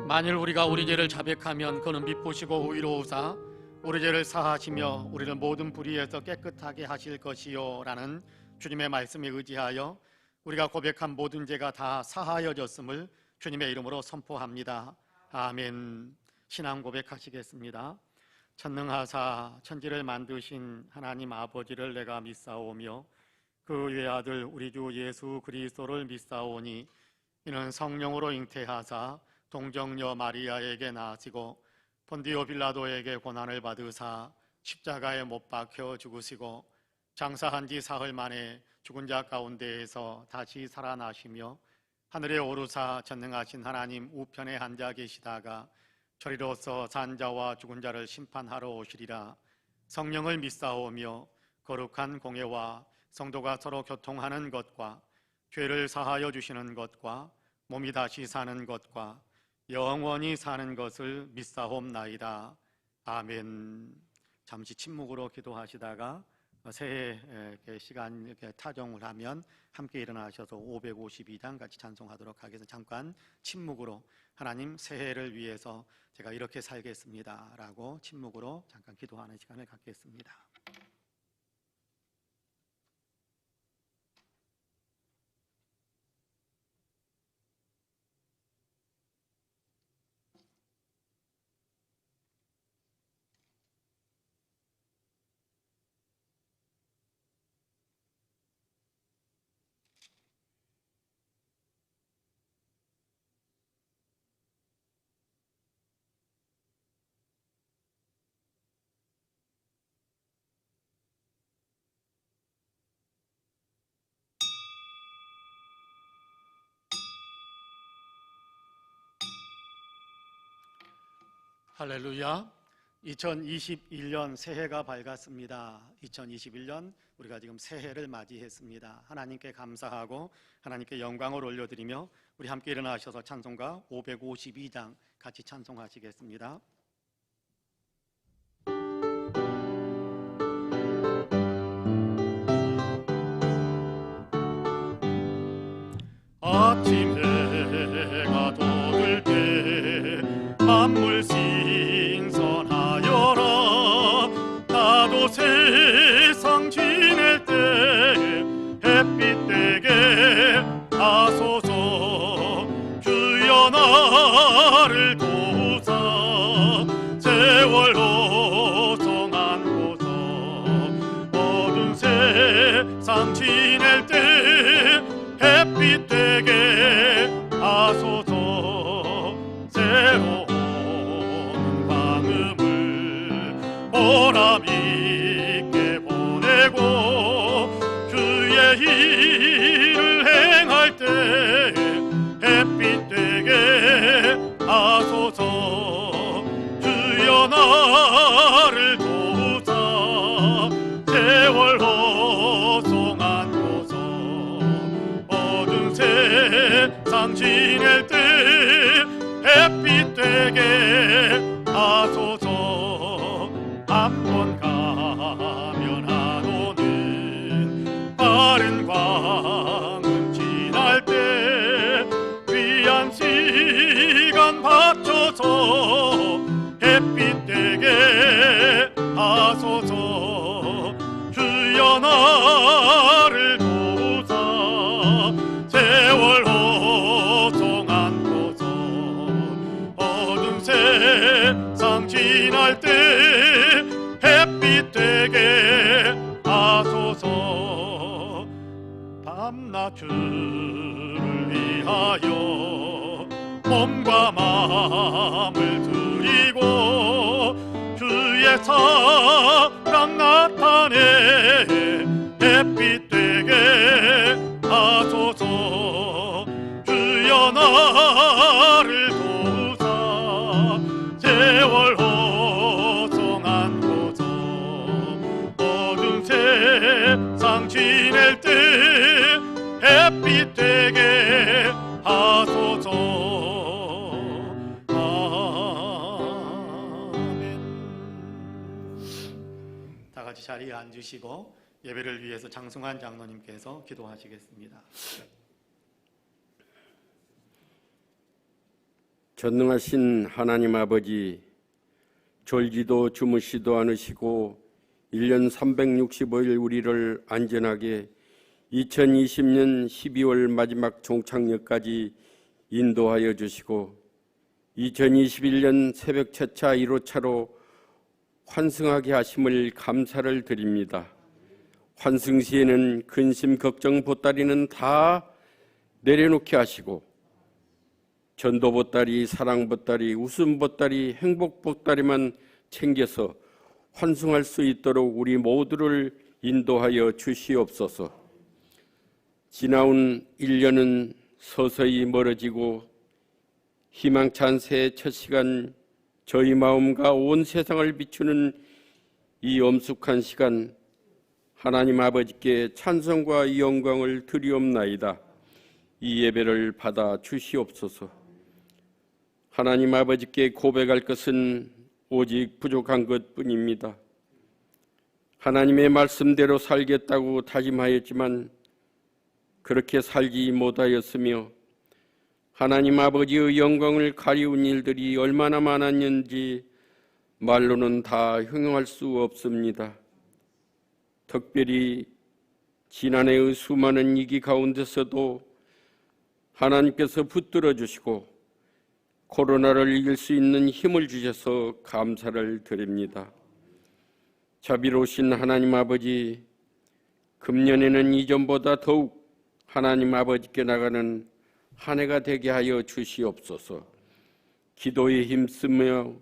만일 우리가 우리 죄를 자백하면 그는 미쁘시고 의로우사 우리 죄를 사하시며 우리를 모든 불의에서 깨끗하게 하실 것이요 라는 주님의 말씀에 의지하여 우리가 고백한 모든 죄가 다 사하여졌음을 주님의 이름으로 선포합니다. 아멘. 신앙 고백하시겠습니다. 천능하사 천지를 만드신 하나님 아버지를 내가 믿사오며 그 외아들 우리 주 예수 그리스도를 믿사오니 이는 성령으로 잉태하사 동정녀 마리아에게 낳으시고 본디오 빌라도에게 고난을 받으사 십자가에 못 박혀 죽으시고 장사한 지 사흘 만에 죽은 자 가운데에서 다시 살아나시며 하늘에 오르사 전능하신 하나님 우편에 앉아 계시다가 저리로서 산 자와 죽은 자를 심판하러 오시리라. 성령을 믿사오며 거룩한 공예와 성도가 서로 교통하는 것과 죄를 사하여 주시는 것과 몸이 다시 사는 것과 영원히 사는 것을 믿사옵나이다. 아멘. 잠시 침묵으로 기도하시다가 새해 시간 이렇게 타정을 하면 함께 일어나셔서 552장 같이 찬송하도록 하겠습니다. 잠깐 침묵으로 하나님 새해를 위해서 제가 이렇게 살겠습니다 라고 침묵으로 잠깐 기도하는 시간을 갖겠습니다. 할렐루야. 2021년 새해가 밝았습니다. 2021년 우리가 지금 새해를 맞이했습니다. 하나님께 감사하고 하나님께 영광을 올려드리며 우리 함께 일어나셔서 찬송가 552장 같이 찬송하시겠습니다. 아침 해가 돋을 때 만물 신선하여라. 나도 세상 지낼 때 햇빛 되게 하소서. 주여 나를 도우사 세월 호송한 곳서. 어두운 세상 지낼 때 햇빛 되게 하소서. 새로운 방음을 보람 있게 보내고 주의 일을 행할 때 햇빛 되게 하소서. 주여 나를 도우사 세월 호송한 곳서. 어두운 세상 지낼 때 햇빛 되게 하소서. 한 번 가면 안 오는 빠른 광은 지날 때 귀한 시간 바쳐서 햇빛 되게 하소서. 주여 나를 도우사 세월 호송한 곳서. 어두운 세상 지날 때 햇빛 되게 하소서. 밤낮 주를 위하여 몸과 마음을 드리고 주의 사랑 나타내 햇빛 되게 하소서. 주여 나를 도우사 세월 호송한 곳서. 어두운 세상 지낼 때 햇빛 되게 하소서. 아멘. 다 같이 자리에 앉으시고 예배를 위해서 장승환 장로님께서 기도하시겠습니다. 전능하신 하나님 아버지, 졸지도 주무시도 않으시고 1년 365일 우리를 안전하게 2020년 12월 마지막 종착역까지 인도하여 주시고 2021년 새벽 첫차 1호차로 환승하게 하심을 감사를 드립니다. 환승 시에는 근심, 걱정, 보따리는 다 내려놓게 하시고 전도 보따리, 사랑 보따리, 웃음 보따리, 행복 보따리만 챙겨서 환승할 수 있도록 우리 모두를 인도하여 주시옵소서. 지나온 1년은 서서히 멀어지고 희망찬 새해 첫 시간, 저희 마음과 온 세상을 비추는 이 엄숙한 시간, 하나님 아버지께 찬송과 영광을 드리옵나이다. 이 예배를 받아 주시옵소서. 하나님 아버지께 고백할 것은 오직 부족한 것뿐입니다. 하나님의 말씀대로 살겠다고 다짐하였지만 그렇게 살지 못하였으며 하나님 아버지의 영광을 가리운 일들이 얼마나 많았는지 말로는 다 형용할 수 없습니다. 특별히 지난해의 수많은 위기 가운데서도 하나님께서 붙들어 주시고 코로나를 이길 수 있는 힘을 주셔서 감사를 드립니다. 자비로우신 하나님 아버지, 금년에는 이전보다 더욱 하나님 아버지께 나가는 한 해가 되게 하여 주시옵소서. 기도에 힘쓰며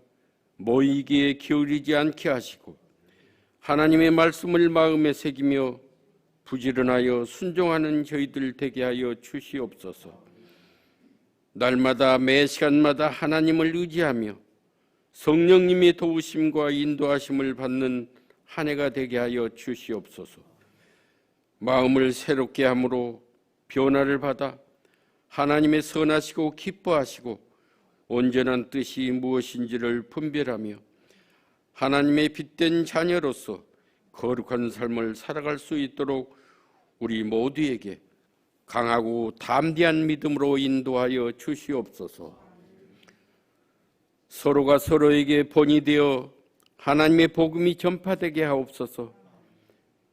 모이기에 기울이지 않게 하시고 하나님의 말씀을 마음에 새기며 부지런하여 순종하는 저희들 되게 하여 주시옵소서. 날마다 매 시간마다 하나님을 의지하며 성령님의 도우심과 인도하심을 받는 한 해가 되게 하여 주시옵소서. 마음을 새롭게 함으로 변화를 받아 하나님의 선하시고 기뻐하시고 온전한 뜻이 무엇인지를 분별하며 하나님의 빛된 자녀로서 거룩한 삶을 살아갈 수 있도록 우리 모두에게 강하고 담대한 믿음으로 인도하여 주시옵소서. 서로가 서로에게 본이 되어 하나님의 복음이 전파되게 하옵소서.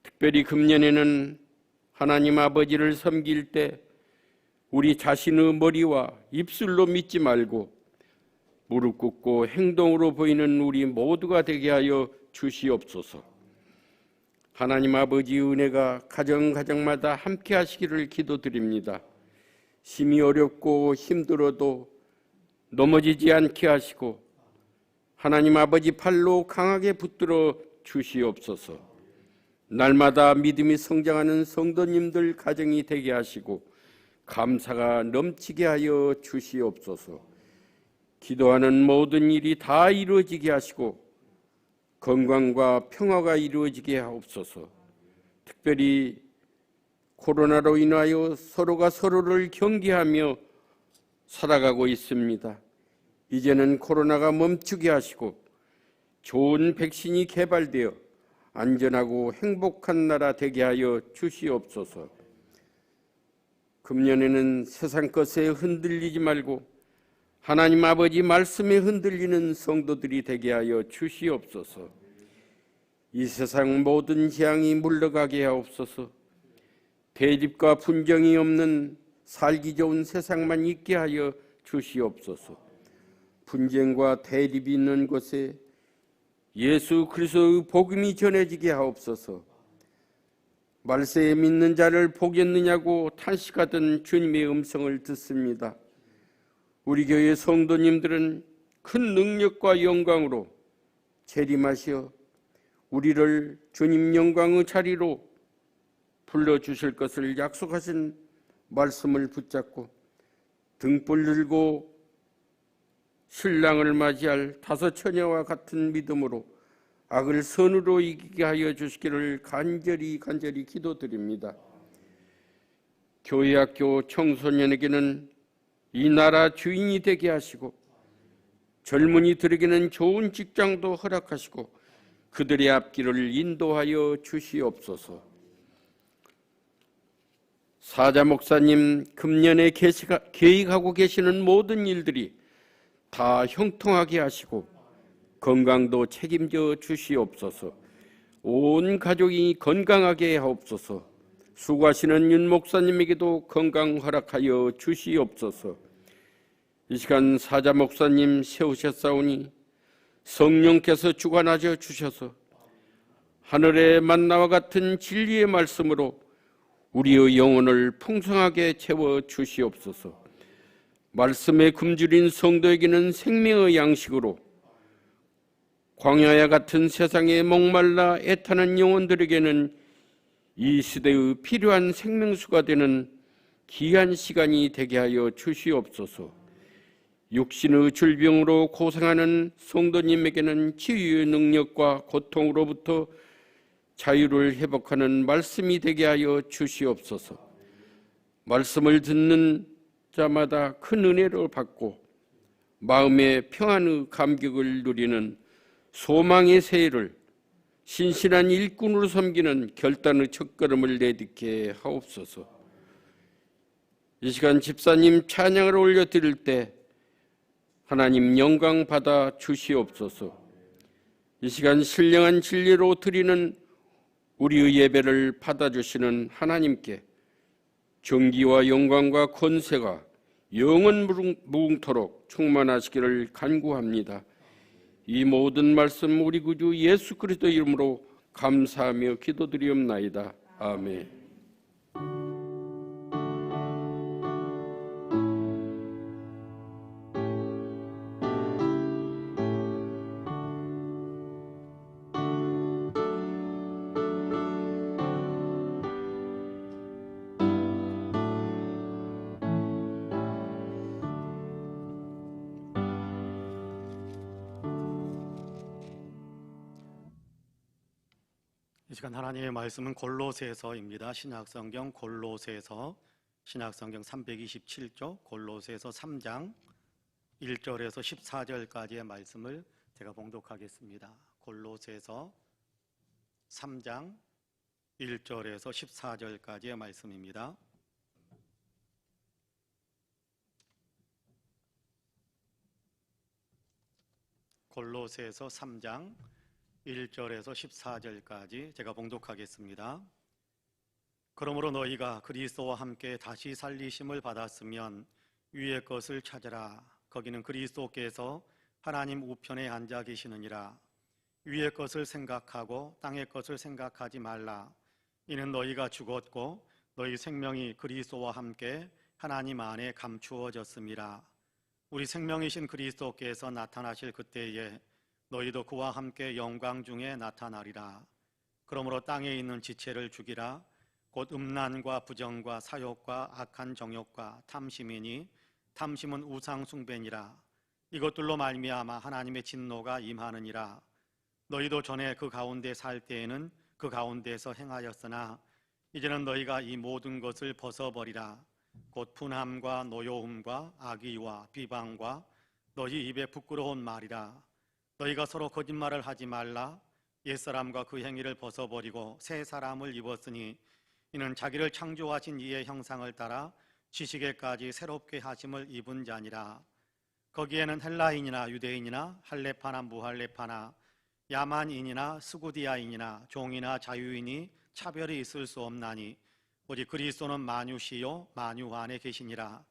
특별히 금년에는 하나님 아버지를 섬길 때 우리 자신의 머리와 입술로 믿지 말고 무릎 꿇고 행동으로 보이는 우리 모두가 되게 하여 주시옵소서. 하나님 아버지의 은혜가 가정마다 함께 하시기를 기도드립니다. 심히 어렵고 힘들어도 넘어지지 않게 하시고 하나님 아버지 팔로 강하게 붙들어 주시옵소서. 날마다 믿음이 성장하는 성도님들 가정이 되게 하시고 감사가 넘치게 하여 주시옵소서. 기도하는 모든 일이 다 이루어지게 하시고 건강과 평화가 이루어지게 하옵소서. 특별히 코로나로 인하여 서로가 서로를 경계하며 살아가고 있습니다. 이제는 코로나가 멈추게 하시고 좋은 백신이 개발되어 안전하고 행복한 나라 되게 하여 주시옵소서. 금년에는 세상 것에 흔들리지 말고 하나님 아버지 말씀에 흔들리는 성도들이 되게 하여 주시옵소서. 이 세상 모든 재앙이 물러가게 하옵소서. 대립과 분쟁이 없는 살기 좋은 세상만 있게 하여 주시옵소서. 분쟁과 대립이 있는 곳에 예수 그리스도의 복음이 전해지게 하옵소서. 말세에 믿는 자를 보겠느냐고 탄식하던 주님의 음성을 듣습니다. 우리 교회 성도님들은 큰 능력과 영광으로 재림하시어 우리를 주님 영광의 자리로 불러주실 것을 약속하신 말씀을 붙잡고 등불 들고 신랑을 맞이할 다섯 처녀와 같은 믿음으로 악을 선으로 이기게 하여 주시기를 간절히 기도드립니다. 교회학교 청소년에게는 이 나라 주인이 되게 하시고 젊은이들에게는 좋은 직장도 허락하시고 그들의 앞길을 인도하여 주시옵소서. 사자 목사님 금년에 계획하고 계시는 모든 일들이 다 형통하게 하시고 건강도 책임져 주시옵소서. 온 가족이 건강하게 하옵소서. 수고하시는 윤 목사님에게도 건강 허락하여 주시옵소서. 이 시간 사자 목사님 세우셨사오니 성령께서 주관하여 주셔서 하늘의 만나와 같은 진리의 말씀으로 우리의 영혼을 풍성하게 채워 주시옵소서. 말씀에 굶주린 성도에게는 생명의 양식으로 광야와 같은 세상에 목말라 애타는 영혼들에게는 이 시대의 필요한 생명수가 되는 귀한 시간이 되게 하여 주시옵소서. 육신의 질병으로 고생하는 성도님에게는 치유의 능력과 고통으로부터 자유를 회복하는 말씀이 되게 하여 주시옵소서. 말씀을 듣는 자마다 큰 은혜를 받고 마음의 평안의 감격을 누리는 소망의 새해를 신실한 일꾼으로 섬기는 결단의 첫걸음을 내딛게 하옵소서. 이 시간 집사님 찬양을 올려드릴 때 하나님 영광 받아 주시옵소서. 이 시간 신령한 진리로 드리는 우리의 예배를 받아주시는 하나님께 정기와 영광과 권세가 영원 무궁토록 충만하시기를 간구합니다. 이 모든 말씀 우리 구주 예수 그리스도 이름으로 감사하며 기도드리옵나이다. 아멘. 이 시간 하나님의 말씀은 골로새서입니다. 신약성경 골로새서 신약성경 327쪽 골로새서 3장 1절에서 14절까지의 말씀을 제가 봉독하겠습니다. 골로새서 3장 1절에서 14절까지의 말씀입니다. 골로새서 3장 1절에서 14절까지 제가 봉독하겠습니다. 그러므로 너희가 그리스도와 함께 다시 살리심을 받았으면 위의 것을 찾으라. 거기는 그리스도께서 하나님 우편에 앉아 계시느니라. 위의 것을 생각하고 땅의 것을 생각하지 말라. 이는 너희가 죽었고 너희 생명이 그리스도와 함께 하나님 안에 감추어졌음이라. 우리 생명이신 그리스도께서 나타나실 그때에 너희도 그와 함께 영광 중에 나타나리라. 그러므로 땅에 있는 지체를 죽이라. 곧 음란과 부정과 사욕과 악한 정욕과 탐심이니 탐심은 우상 숭배니라. 이것들로 말미암아 하나님의 진노가 임하느니라. 너희도 전에 그 가운데 살 때에는 그 가운데서 행하였으나 이제는 너희가 이 모든 것을 벗어버리라. 곧 분함과 노여움과 악의와 비방과 너희 입에 부끄러운 말이라. 너희가 서로 거짓말을 하지 말라. 옛사람과 그 행위를 벗어버리고 새 사람을 입었으니 이는 자기를 창조하신 이의 형상을 따라 지식에까지 새롭게 하심을 입은 자니라. 거기에는 헬라인이나 유대인이나 할레파나 무할레파나 야만인이나 스구디아인이나 종이나 자유인이 차별이 있을 수 없나니 오직 그리스도는 만유시요 만유 안에 계시니라.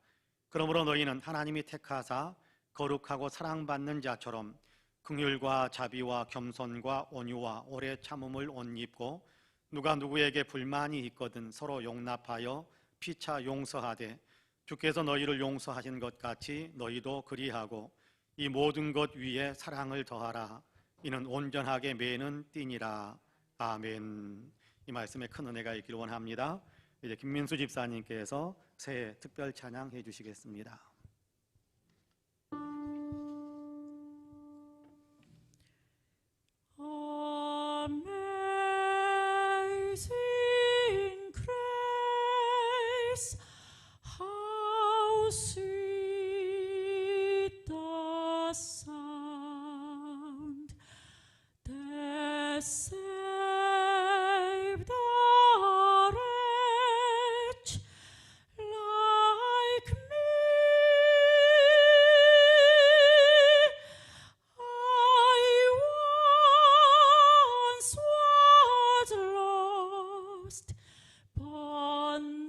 그러므로 너희는 하나님이 택하사 거룩하고 사랑받는 자처럼 긍휼과 자비와 겸손과 온유와 오래 참음을 옷 입고 누가 누구에게 불만이 있거든 서로 용납하여 피차 용서하되 주께서 너희를 용서하신 것 같이 너희도 그리하고 이 모든 것 위에 사랑을 더하라. 이는 온전하게 매는 띠니라. 아멘. 이 말씀에 큰 은혜가 있기를 원합니다. 이제 김민수 집사님께서 새해 특별 찬양 해주시겠습니다. Amazing grace, how sweet the sound that saved a wretch like me. I once was lost, but now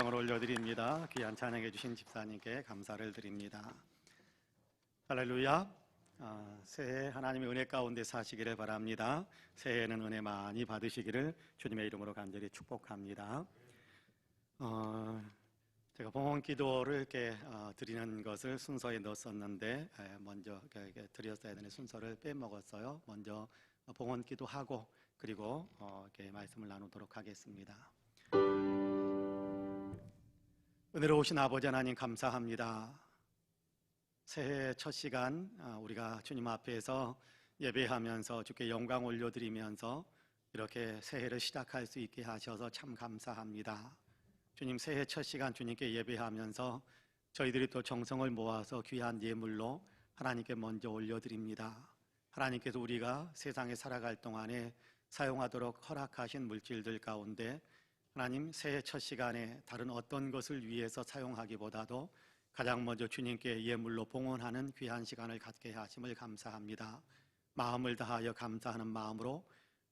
영광을 올려드립니다. 귀한 찬양해 주신 집사님께 감사를 드립니다. 할렐루야. 새해 하나님의 은혜 가운데 사시기를 바랍니다. 새해에는 은혜 많이 받으시기를 주님의 이름으로 간절히 축복합니다. 제가 봉헌 기도를 이렇게 드리는 것을 순서에 넣었었는데 먼저 이렇게 드렸어야 되는 순서를 빼먹었어요. 먼저 봉헌 기도하고 그리고 이렇게 말씀을 나누도록 하겠습니다. 은혜로우신 아버지 하나님 감사합니다. 새해 첫 시간 우리가 주님 앞에서 예배하면서 주께 영광 올려드리면서 이렇게 새해를 시작할 수 있게 하셔서 참 감사합니다. 주님, 새해 첫 시간 주님께 예배하면서 저희들이 또 정성을 모아서 귀한 예물로 하나님께 먼저 올려드립니다. 하나님께서 우리가 세상에 살아갈 동안에 사용하도록 허락하신 물질들 가운데 하나님, 새해 첫 시간에 다른 어떤 것을 위해서 사용하기보다도 가장 먼저 주님께 예물로 봉헌하는 귀한 시간을 갖게 하심을 감사합니다. 마음을 다하여 감사하는 마음으로,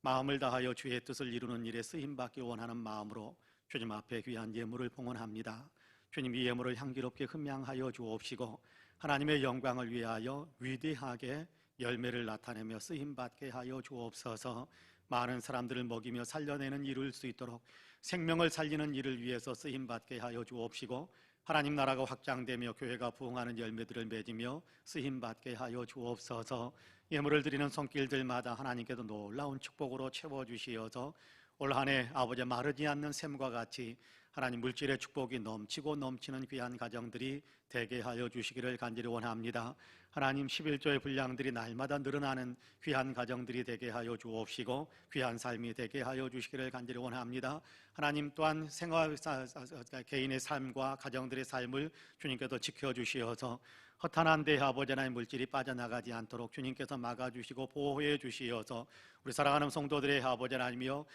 마음을 다하여 주의 뜻을 이루는 일에 쓰임받기 원하는 마음으로 주님 앞에 귀한 예물을 봉헌합니다. 주님, 이 예물을 향기롭게 흠양하여 주옵시고 하나님의 영광을 위하여 위대하게 열매를 나타내며 쓰임받게 하여 주옵소서. 많은 사람들을 먹이며 살려내는 일을 수 있도록 생명을 살리는 일을 위해서 쓰임받게 하여 주옵시고 하나님 나라가 확장되며 교회가 부흥하는 열매들을 맺으며 쓰임받게 하여 주옵소서. 예물을 드리는 손길들마다 하나님께서 놀라운 축복으로 채워주시어서 올 한 해 아버지 마르지 않는 샘과 같이 하나님 물질의 축복이 넘치고 넘치는 귀한 가정들이 되게 하여 주시기를 간절히 원합니다. 하나님 11조의 분량들이 날마다 늘어나는 귀한 가정들이 되게 하여 주옵시고 귀한 삶이 되게 하여 주시기를 간절히 원합니다. 하나님 또한 개인의 삶과 가정들의 삶을 주님께서 지켜주시어서 허탄한 데 아버지 하나님 물질이 빠져나가지 않도록 주님께서 막아주시고 보호해 주시어서 우리 사랑하는 성도들의 아버지 하나님이여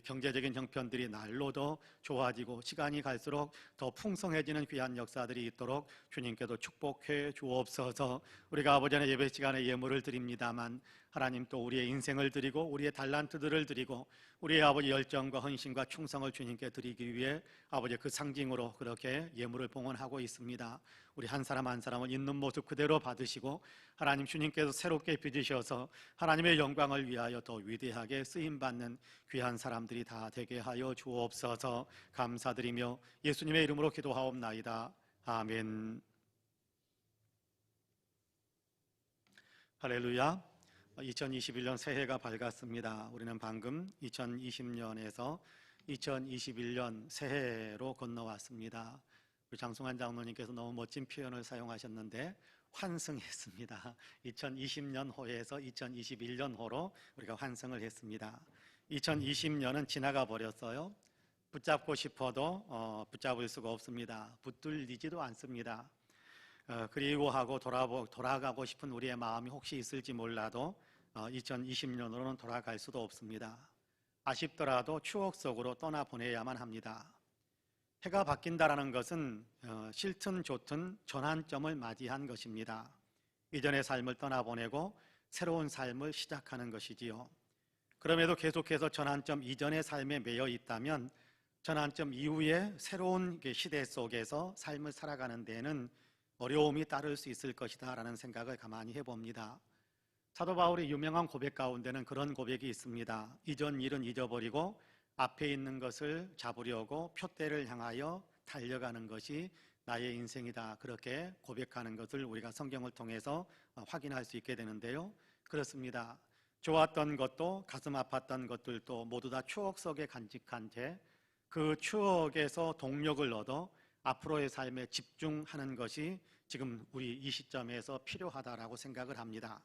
경제적인 형편들이 날로 더 좋아지고 시간이 갈수록 더 풍성해지는 귀한 역사들이 있도록 주님께서 축복해 주옵소서. 우리가 아버지 하나님 예배 시간에 예물을 드립니다만 하나님 또 우리의 인생을 드리고 우리의 달란트들을 드리고 우리의 아버지 열정과 헌신과 충성을 주님께 드리기 위해 아버지 그 상징으로 그렇게 예물을 봉헌하고 있습니다. 우리 한 사람 한 사람은 있는 모습 그대로 받으시고 하나님 주님께서 새롭게 빚으셔서 하나님의 영광을 위하여 더 위대하게 쓰임받는 귀한 사람들이 다 되게 하여 주옵소서. 감사드리며 예수님의 이름으로 기도하옵나이다. 아멘. 할렐루야. 2021년 새해가 밝았습니다. 우리는 방금 2020년에서 2021년 새해로 건너왔습니다. 우리 장승환 장로님께서 너무 멋진 표현을 사용하셨는데 환승했습니다. 2020년 호에서 2021년 호로 우리가 환승을 했습니다. 2020년은 지나가 버렸어요. 붙잡고 싶어도 붙잡을 수가 없습니다. 붙들리지도 않습니다. 그리워하고 돌아가고 싶은 우리의 마음이 혹시 있을지 몰라도 2020년으로는 돌아갈 수도 없습니다. 아쉽더라도 추억 속으로 떠나보내야만 합니다. 해가 바뀐다라는 것은 싫든 좋든 전환점을 맞이한 것입니다. 이전의 삶을 떠나보내고 새로운 삶을 시작하는 것이지요. 그럼에도 계속해서 전환점 이전의 삶에 매여 있다면 전환점 이후에 새로운 시대 속에서 삶을 살아가는 데에는 어려움이 따를 수 있을 것이다 라는 생각을 가만히 해봅니다. 사도 바울의 유명한 고백 가운데는 그런 고백이 있습니다. 이전 일은 잊어버리고 앞에 있는 것을 잡으려고 표대를 향하여 달려가는 것이 나의 인생이다. 그렇게 고백하는 것을 우리가 성경을 통해서 확인할 수 있게 되는데요. 그렇습니다. 좋았던 것도 가슴 아팠던 것들도 모두 다 추억 속에 간직한 채 그 추억에서 동력을 얻어 앞으로의 삶에 집중하는 것이 지금 우리 이 시점에서 필요하다라고 생각을 합니다.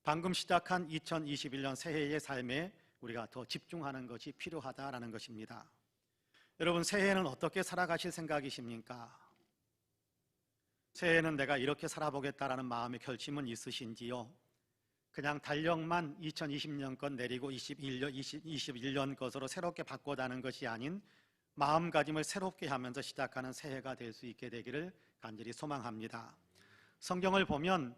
방금 시작한 2021년 새해의 삶에 우리가 더 집중하는 것이 필요하다라는 것입니다. 여러분, 새해에는 어떻게 살아가실 생각이십니까? 새해에는 내가 이렇게 살아보겠다라는 마음의 결심은 있으신지요? 그냥 달력만 2020년 것 내리고 21년 것으로 새롭게 바꿔가는 것이 아닌 마음가짐을 새롭게 하면서 시작하는 새해가 될 수 있게 되기를 간절히 소망합니다. 성경을 보면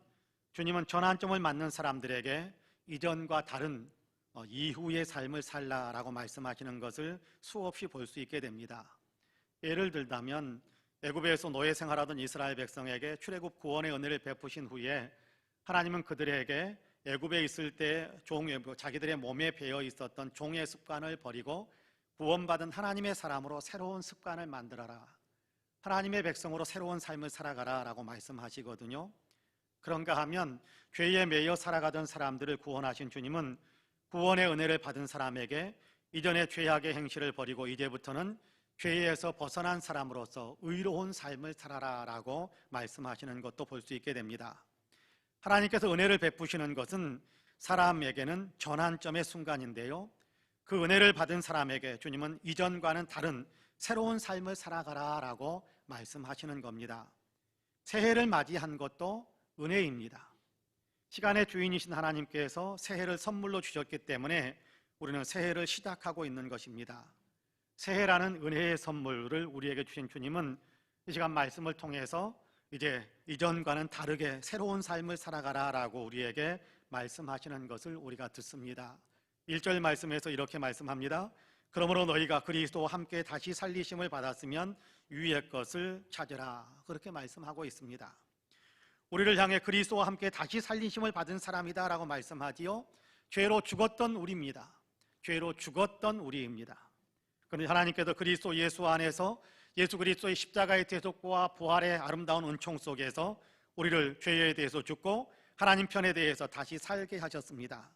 주님은 전환점을 맞는 사람들에게 이전과 다른 이후의 삶을 살라라고 말씀하시는 것을 수없이 볼 수 있게 됩니다. 예를 들자면 애굽에서 노예 생활하던 이스라엘 백성에게 출애굽 구원의 은혜를 베푸신 후에 하나님은 그들에게 애굽에 있을 때 자기들의 몸에 배어 있었던 종의 습관을 버리고 구원받은 하나님의 사람으로 새로운 습관을 만들어라, 하나님의 백성으로 새로운 삶을 살아가라 라고 말씀하시거든요. 그런가 하면 죄에 매여 살아가던 사람들을 구원하신 주님은 구원의 은혜를 받은 사람에게 이전의 죄악의 행실을 버리고 이제부터는 죄에서 벗어난 사람으로서 의로운 삶을 살아라 라고 말씀하시는 것도 볼 수 있게 됩니다. 하나님께서 은혜를 베푸시는 것은 사람에게는 전환점의 순간인데요, 그 은혜를 받은 사람에게 주님은 이전과는 다른 새로운 삶을 살아가라 라고 말씀하시는 겁니다. 새해를 맞이한 것도 은혜입니다. 시간의 주인이신 하나님께서 새해를 선물로 주셨기 때문에 우리는 새해를 시작하고 있는 것입니다. 새해라는 은혜의 선물을 우리에게 주신 주님은 이 시간 말씀을 통해서 이제 이전과는 다르게 새로운 삶을 살아가라 라고 우리에게 말씀하시는 것을 우리가 듣습니다. 1절 말씀에서 이렇게 말씀합니다. 그러므로 너희가 그리스도와 함께 다시 살리심을 받았으면 위의 것을 찾으라, 그렇게 말씀하고 있습니다. 우리를 향해 그리스도와 함께 다시 살리심을 받은 사람이다 라고 말씀하지요. 죄로 죽었던 우리입니다. 죄로 죽었던 우리입니다. 그런데 하나님께서 그리스도 예수 안에서 예수 그리스도의 십자가의 대속과 부활의 아름다운 은총 속에서 우리를 죄에 대해서 죽고 하나님 편에 대해서 다시 살게 하셨습니다.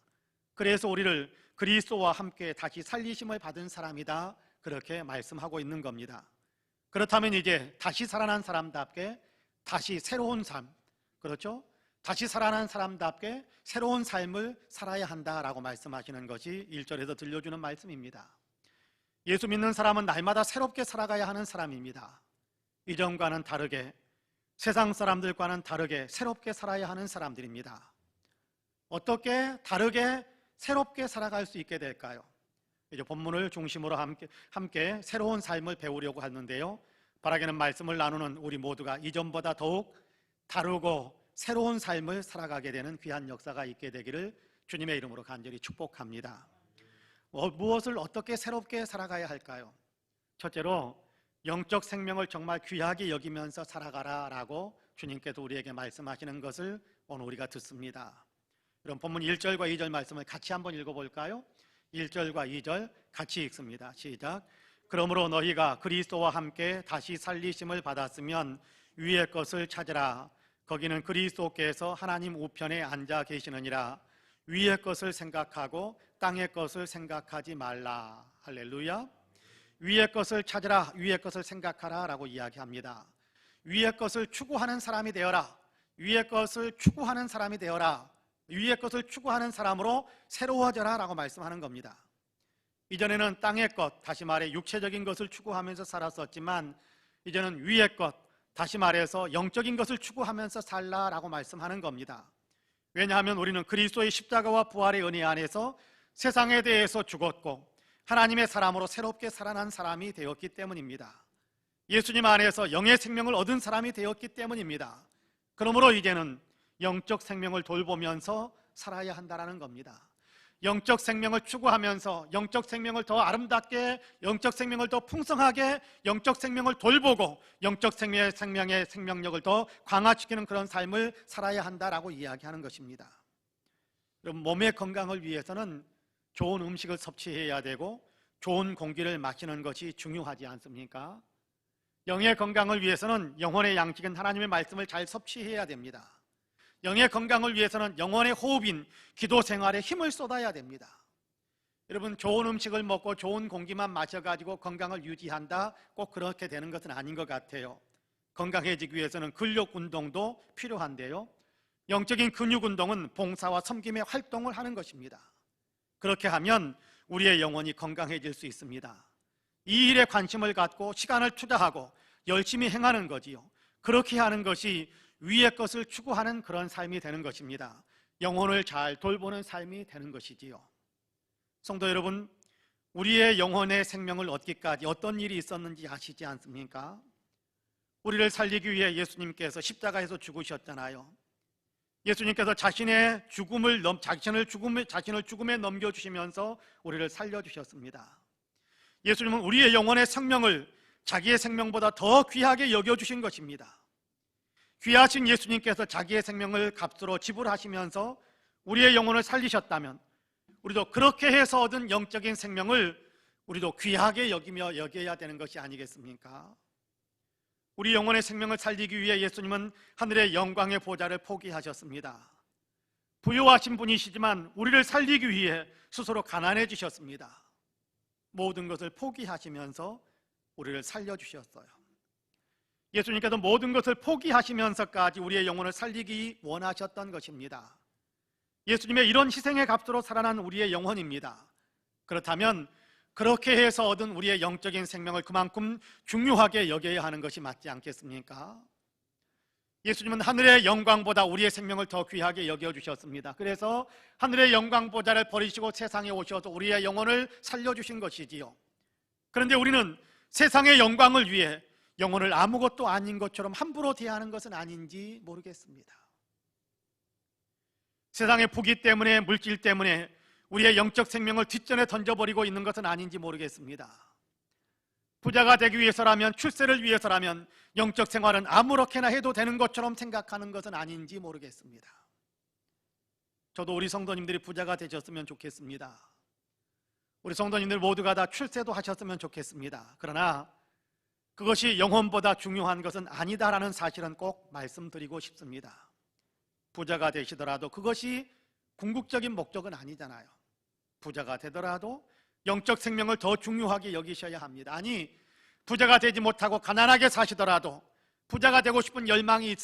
그래서 우리를 그리스도와 함께 다시 살리심을 받은 사람이다, 그렇게 말씀하고 있는 겁니다. 그렇다면 이제 다시 살아난 사람답게 다시 새로운 삶, 그렇죠? 다시 살아난 사람답게 새로운 삶을 살아야 한다라고 말씀하시는 것이 1절에서 들려주는 말씀입니다. 예수 믿는 사람은 날마다 새롭게 살아가야 하는 사람입니다. 이전과는 다르게, 세상 사람들과는 다르게 새롭게 살아야 하는 사람들입니다. 어떻게 다르게 새롭게 살아갈 수 있게 될까요? 이제 본문을 중심으로 함께 새로운 삶을 배우려고 하는데요, 바라기는 말씀을 나누는 우리 모두가 이전보다 더욱 다르고 새로운 삶을 살아가게 되는 귀한 역사가 있게 되기를 주님의 이름으로 간절히 축복합니다. 무엇을 어떻게 새롭게 살아가야 할까요? 첫째로 영적 생명을 정말 귀하게 여기면서 살아가라 라고 주님께서 우리에게 말씀하시는 것을 오늘 우리가 듣습니다. 여러분, 본문 1절과 2절 말씀을 같이 한번 읽어볼까요? 1절과 2절 같이 읽습니다. 시작. 그러므로 너희가 그리스도와 함께 다시 살리심을 받았으면 위의 것을 찾으라. 거기는 그리스도께서 하나님 우편에 앉아 계시느니라. 위의 것을 생각하고 땅의 것을 생각하지 말라. 할렐루야. 위의 것을 찾으라, 위의 것을 생각하라 라고 이야기합니다. 위의 것을 추구하는 사람이 되어라. 위의 것을 추구하는 사람이 되어라. 위의 것을 추구하는 사람으로 새로워져라 라고 말씀하는 겁니다. 이전에는 땅의 것, 다시 말해 육체적인 것을 추구하면서 살았었지만 이제는 위의 것, 다시 말해서 영적인 것을 추구하면서 살라라고 말씀하는 겁니다. 왜냐하면 우리는 그리스도의 십자가와 부활의 은혜 안에서 세상에 대해서 죽었고 하나님의 사람으로 새롭게 살아난 사람이 되었기 때문입니다. 예수님 안에서 영의 생명을 얻은 사람이 되었기 때문입니다. 그러므로 이제는 영적 생명을 돌보면서 살아야 한다는 겁니다. 영적 생명을 추구하면서 영적 생명을 더 아름답게, 영적 생명을 더 풍성하게, 영적 생명을 돌보고 영적 생명의 생명력을 더 강화시키는 그런 삶을 살아야 한다라고 이야기하는 것입니다. 여러분, 몸의 건강을 위해서는 좋은 음식을 섭취해야 되고 좋은 공기를 마시는 것이 중요하지 않습니까? 영의 건강을 위해서는 영혼의 양식인 하나님의 말씀을 잘 섭취해야 됩니다. 영의 건강을 위해서는 영혼의 호흡인 기도 생활에 힘을 쏟아야 됩니다. 여러분, 좋은 음식을 먹고 좋은 공기만 마셔가지고 건강을 유지한다, 꼭 그렇게 되는 것은 아닌 것 같아요. 건강해지기 위해서는 근력 운동도 필요한데요, 영적인 근육 운동은 봉사와 섬김의 활동을 하는 것입니다. 그렇게 하면 우리의 영혼이 건강해질 수 있습니다. 이 일에 관심을 갖고 시간을 투자하고 열심히 행하는 거지요. 그렇게 하는 것이 위의 것을 추구하는 그런 삶이 되는 것입니다. 영혼을 잘 돌보는 삶이 되는 것이지요. 성도 여러분, 우리의 영혼의 생명을 얻기까지 어떤 일이 있었는지 아시지 않습니까? 우리를 살리기 위해 예수님께서 십자가에서 죽으셨잖아요. 예수님께서 자신의 죽음에 넘겨주시면서 우리를 살려주셨습니다. 예수님은 우리의 영혼의 생명을 자기의 생명보다 더 귀하게 여겨주신 것입니다. 귀하신 예수님께서 자기의 생명을 값으로 지불하시면서 우리의 영혼을 살리셨다면 우리도 그렇게 해서 얻은 영적인 생명을 우리도 귀하게 여겨야 되는 것이 아니겠습니까? 우리 영혼의 생명을 살리기 위해 예수님은 하늘의 영광의 보좌를 포기하셨습니다. 부유하신 분이시지만 우리를 살리기 위해 스스로 가난해지셨습니다. 모든 것을 포기하시면서 우리를 살려주셨어요. 예수님께서 모든 것을 포기하시면서까지 우리의 영혼을 살리기 원하셨던 것입니다. 예수님의 이런 희생의 값으로 살아난 우리의 영혼입니다. 그렇다면 그렇게 해서 얻은 우리의 영적인 생명을 그만큼 중요하게 여겨야 하는 것이 맞지 않겠습니까? 예수님은 하늘의 영광보다 우리의 생명을 더 귀하게 여겨주셨습니다. 그래서 하늘의 영광보다를 버리시고 세상에 오셔서 우리의 영혼을 살려주신 것이지요. 그런데 우리는 세상의 영광을 위해 영혼을 아무것도 아닌 것처럼 함부로 대하는 것은 아닌지 모르겠습니다. 세상의 부귀 때문에, 물질 때문에 우리의 영적 생명을 뒷전에 던져버리고 있는 것은 아닌지 모르겠습니다. 부자가 되기 위해서라면, 출세를 위해서라면 영적 생활은 아무렇게나 해도 되는 것처럼 생각하는 것은 아닌지 모르겠습니다. 저도 우리 성도님들이 부자가 되셨으면 좋겠습니다. 우리 성도님들 모두가 다 출세도 하셨으면 좋겠습니다. 그러나 그것이 영혼보다 중요한 것은 아니다라는 사실은 꼭 말씀드리고 싶습니다. 부자가 되시더라도 그것이 궁극적인 목적은 아니잖아요. 부자가 되더라도 영적 생명을 더 중요하게 여기셔야 합니다. 아니, 부자가 되지 못하고 가난하게 사시더라도, 부자가 되고 싶은 열망을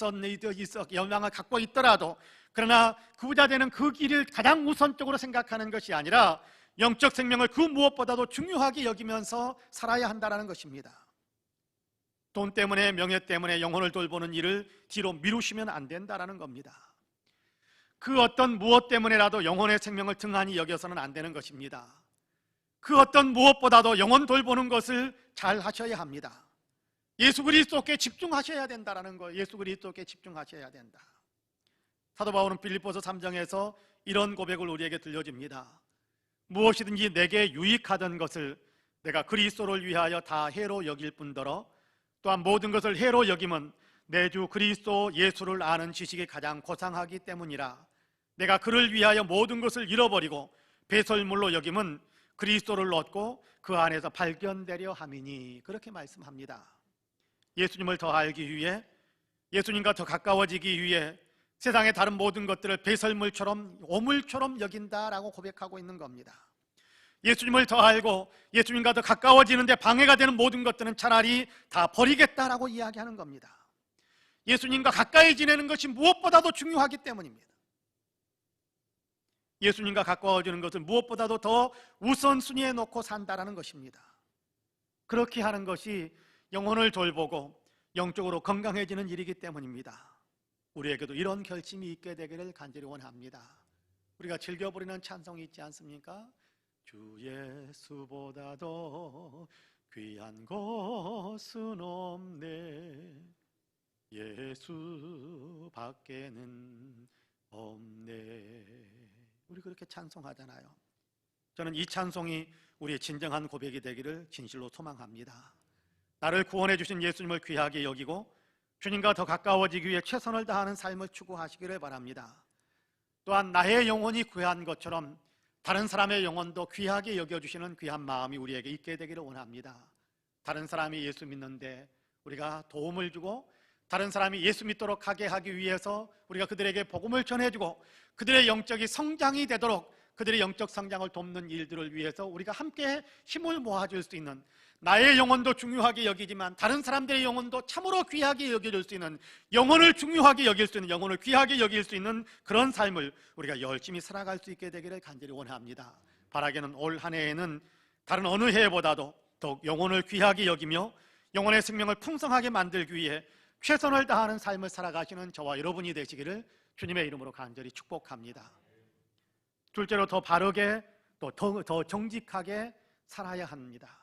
갖고 있더라도, 그러나 그 부자 되는 그 길을 가장 우선적으로 생각하는 것이 아니라 영적 생명을 그 무엇보다도 중요하게 여기면서 살아야 한다는 것입니다. 돈 때문에, 명예 때문에 영혼을 돌보는 일을 뒤로 미루시면 안 된다는 겁니다. 그 어떤 무엇 때문에라도 영혼의 생명을 등한히 여겨서는 안 되는 것입니다. 그 어떤 무엇보다도 영혼 돌보는 것을 잘 하셔야 합니다. 예수 그리스도께 집중하셔야 된다는 거예요. 예수 그리스도께 집중하셔야 된다. 사도 바울은 빌립보서 3장에서 이런 고백을 우리에게 들려줍니다. 무엇이든지 내게 유익하던 것을 내가 그리스도를 위하여 다 해로 여길 뿐더러 또한 모든 것을 해로 여김은 내 주 그리스도 예수를 아는 지식이 가장 고상하기 때문이라. 내가 그를 위하여 모든 것을 잃어버리고 배설물로 여김은 그리스도를 얻고 그 안에서 발견되려 함이니. 그렇게 말씀합니다. 예수님을 더 알기 위해, 예수님과 더 가까워지기 위해 세상의 다른 모든 것들을 배설물처럼, 오물처럼 여긴다라고 고백하고 있는 겁니다. 예수님을 더 알고 예수님과 더 가까워지는데 방해가 되는 모든 것들은 차라리 다 버리겠다라고 이야기하는 겁니다. 예수님과 가까이 지내는 것이 무엇보다도 중요하기 때문입니다. 예수님과 가까워지는 것을 무엇보다도 더 우선순위에 놓고 산다라는 것입니다. 그렇게 하는 것이 영혼을 돌보고 영적으로 건강해지는 일이기 때문입니다. 우리에게도 이런 결심이 있게 되기를 간절히 원합니다. 우리가 즐겨 부르는 찬송이 있지 않습니까? 주 예수보다도 귀한 것은 없네, 예수 밖에는 없네. 우리 그렇게 찬송하잖아요. 저는 이 찬송이 우리의 진정한 고백이 되기를 진실로 소망합니다. 나를 구원해 주신 예수님을 귀하게 여기고 주님과 더 가까워지기 위해 최선을 다하는 삶을 추구하시기를 바랍니다. 또한 나의 영혼이 귀한 것처럼 다른 사람의 영혼도 귀하게 여겨주시는 귀한 마음이 우리에게 있게 되기를 원합니다. 다른 사람이 예수 믿는데 우리가 도움을 주고, 다른 사람이 예수 믿도록 하게 하기 위해서 우리가 그들에게 복음을 전해주고 그들의 영적인 성장이 되도록, 그들의 영적 성장을 돕는 일들을 위해서 우리가 함께 힘을 모아줄 수 있는, 나의 영혼도 중요하게 여기지만 다른 사람들의 영혼도 참으로 귀하게 여겨줄 수 있는, 영혼을 중요하게 여길 수 있는, 영혼을 귀하게 여길 수 있는 그런 삶을 우리가 열심히 살아갈 수 있게 되기를 간절히 원합니다. 바라기는 올 한 해에는 다른 어느 해보다도 더욱 영혼을 귀하게 여기며 영혼의 생명을 풍성하게 만들기 위해 최선을 다하는 삶을 살아가시는 저와 여러분이 되시기를 주님의 이름으로 간절히 축복합니다. 둘째로 더 바르게, 또 더 정직하게 살아야 합니다.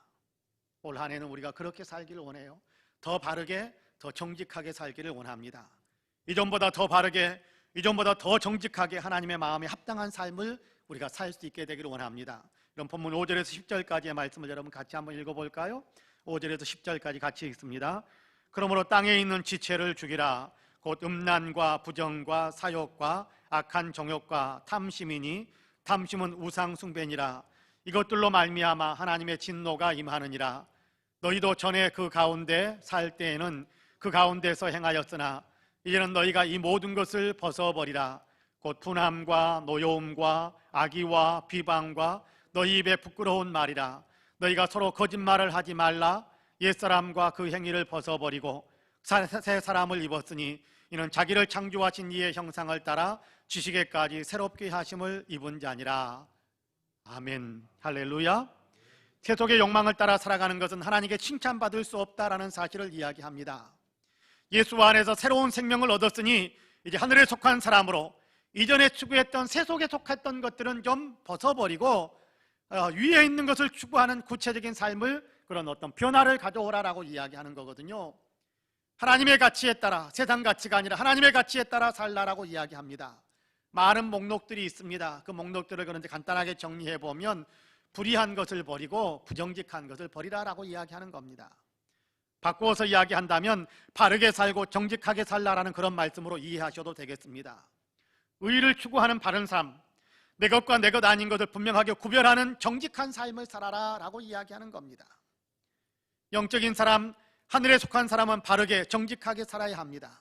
올 한 해는 우리가 그렇게 살기를 원해요. 더 바르게, 더 정직하게 살기를 원합니다. 이전보다 더 바르게, 이전보다 더 정직하게 하나님의 마음에 합당한 삶을 우리가 살 수 있게 되기를 원합니다. 이런 본문 5절에서 10절까지의 말씀을 여러분 같이 한번 읽어볼까요? 5절에서 10절까지 같이 읽습니다. 그러므로 땅에 있는 지체를 죽이라. 곧 음란과 부정과 사욕과 악한 정욕과 탐심이니 탐심은 우상 숭배니라. 이것들로 말미암아 하나님의 진노가 임하느니라. 너희도 전에 그 가운데 살 때에는 그 가운데서 행하였으나 이제는 너희가 이 모든 것을 벗어버리라. 곧 분함과 노여움과 악의와 비방과 너희 입에 부끄러운 말이라. 너희가 서로 거짓말을 하지 말라. 옛사람과 그 행위를 벗어버리고 새 사람을 입었으니 이는 자기를 창조하신 이의 형상을 따라 지식에까지 새롭게 하심을 입은 자니라. 아멘. 할렐루야. 세속의 욕망을 따라 살아가는 것은 하나님께 칭찬받을 수 없다라는 사실을 이야기합니다. 예수 안에서 새로운 생명을 얻었으니 이제 하늘에 속한 사람으로 이전에 추구했던 세속에 속했던 것들은 좀 벗어버리고 위에 있는 것을 추구하는 구체적인 삶을, 그런 어떤 변화를 가져오라라고 이야기하는 거거든요. 하나님의 가치에 따라, 세상 가치가 아니라 하나님의 가치에 따라 살라라고 이야기합니다. 많은 목록들이 있습니다. 그 목록들을 그런데 간단하게 정리해 보면 불의한 것을 버리고 부정직한 것을 버리라라고 이야기하는 겁니다. 바꾸어서 이야기한다면 바르게 살고 정직하게 살라라는 그런 말씀으로 이해하셔도 되겠습니다. 의를 추구하는 바른 삶, 내 것과 내 것 아닌 것을 분명하게 구별하는 정직한 삶을 살아라라고 이야기하는 겁니다. 영적인 사람, 하늘에 속한 사람은 바르게 정직하게 살아야 합니다.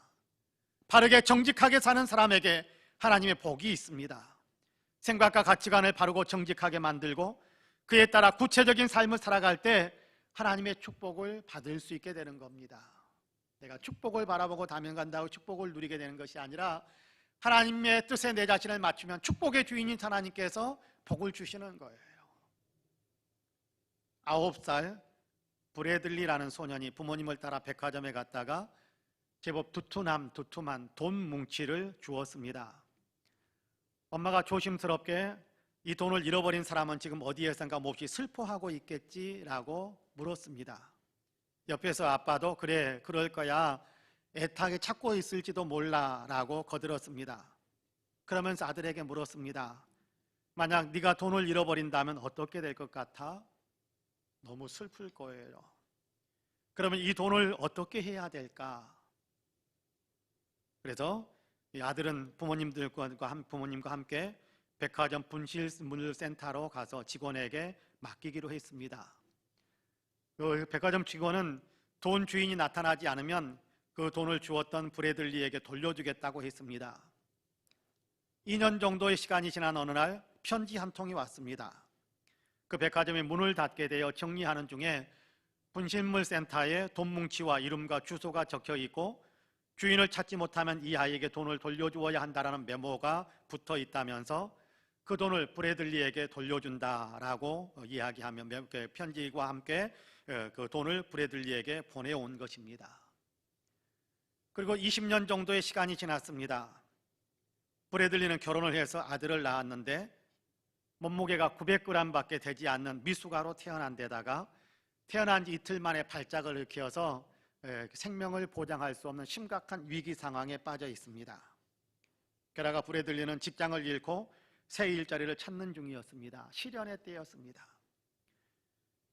바르게 정직하게 사는 사람에게 하나님의 복이 있습니다. 생각과 가치관을 바르고 정직하게 만들고 그에 따라 구체적인 삶을 살아갈 때 하나님의 축복을 받을 수 있게 되는 겁니다. 내가 축복을 바라보고 다면 간다고 축복을 누리게 되는 것이 아니라 하나님의 뜻에 내 자신을 맞추면 축복의 주인인 하나님께서 복을 주시는 거예요. 9살 브래들리라는 소년이 부모님을 따라 백화점에 갔다가 제법 두툼한 돈 뭉치를 주었습니다. 엄마가 조심스럽게 이 돈을 잃어버린 사람은 지금 어디에선가 몹시 슬퍼하고 있겠지라고 물었습니다. 옆에서 아빠도 그래 그럴 거야, 애타게 찾고 있을지도 몰라라고 거들었습니다. 그러면서 아들에게 물었습니다. 만약 네가 돈을 잃어버린다면 어떻게 될 것 같아? 너무 슬플 거예요. 그러면 이 돈을 어떻게 해야 될까? 그래서 이 아들은 부모님과 함께 백화점 분실물센터로 가서 직원에게 맡기기로 했습니다. 그 백화점 직원은 돈 주인이 나타나지 않으면 그 돈을 주었던 브래들리에게 돌려주겠다고 했습니다. 2년 정도의 시간이 지난 어느 날 편지 한 통이 왔습니다. 그 백화점이 문을 닫게 되어 정리하는 중에 분실물센터에 돈 뭉치와 이름과 주소가 적혀 있고 주인을 찾지 못하면 이 아이에게 돈을 돌려주어야 한다는 메모가 붙어 있다면서 그 돈을 브래들리에게 돌려준다라고 이야기하며 편지와 함께 그 돈을 브래들리에게 보내온 것입니다. 그리고 20년 정도의 시간이 지났습니다. 브래들리는 결혼을 해서 아들을 낳았는데 몸무게가 900g밖에 되지 않는 미숙아로 태어난 데다가 태어난 지 이틀 만에 발작을 일으켜서 생명을 보장할 수 없는 심각한 위기 상황에 빠져 있습니다. 게다가 브래들리는 직장을 잃고 새 일자리를 찾는 중이었습니다. 시련의 때였습니다.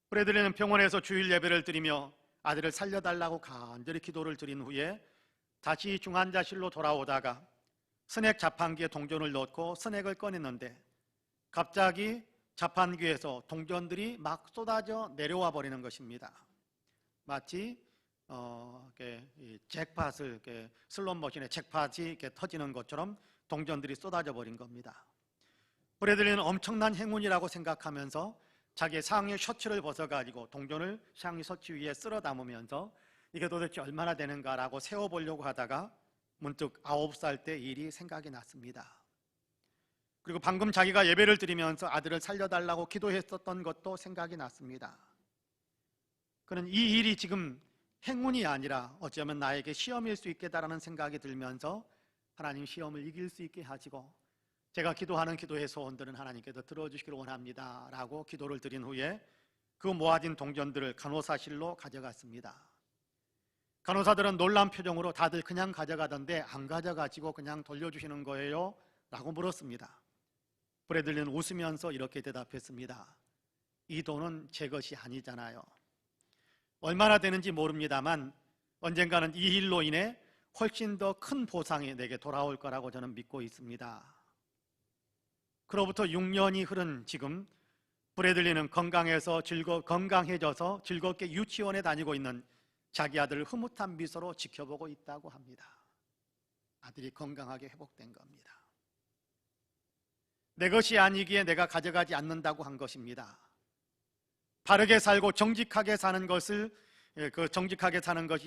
브래들리는 병원에서 주일 예배를 드리며 아들을 살려달라고 간절히 기도를 드린 후에 다시 중환자실로 돌아오다가 스낵 자판기에 동전을 넣고 스낵을 꺼냈는데 갑자기 자판기에서 동전들이 막 쏟아져 내려와 버리는 것입니다. 마치 잭팟을 슬롯머신의 잭팟이 터지는 것처럼 동전들이 쏟아져 버린 겁니다. 브래들리는 엄청난 행운이라고 생각하면서 자기의 상의 셔츠를 벗어가지고 동전을 상의 셔츠 위에 쓸어 담으면서 이게 도대체 얼마나 되는가라고 세어보려고 하다가 문득 9살 때 일이 생각이 났습니다. 그리고 방금 자기가 예배를 드리면서 아들을 살려달라고 기도했었던 것도 생각이 났습니다. 그는 이 일이 지금 행운이 아니라 어쩌면 나에게 시험일 수 있겠다라는 생각이 들면서 하나님 시험을 이길 수 있게 하시고 제가 기도하는 기도의 소원들은 하나님께서 들어주시기를 원합니다 라고 기도를 드린 후에 그 모아진 동전들을 간호사실로 가져갔습니다. 간호사들은 놀란 표정으로 다들 그냥 가져가던데 안 가져가지고 그냥 돌려주시는 거예요? 라고 물었습니다. 브래들리는 웃으면서 이렇게 대답했습니다. 이 돈은 제 것이 아니잖아요. 얼마나 되는지 모릅니다만 언젠가는 이 일로 인해 훨씬 더 큰 보상이 내게 돌아올 거라고 저는 믿고 있습니다. 그로부터 6년이 흐른 지금 브래들리는 건강해져서 즐겁게 유치원에 다니고 있는 자기 아들을 흐뭇한 미소로 지켜보고 있다고 합니다. 아들이 건강하게 회복된 겁니다. 내 것이 아니기에 내가 가져가지 않는다고 한 것입니다. 바르게 살고 정직하게 사는 것이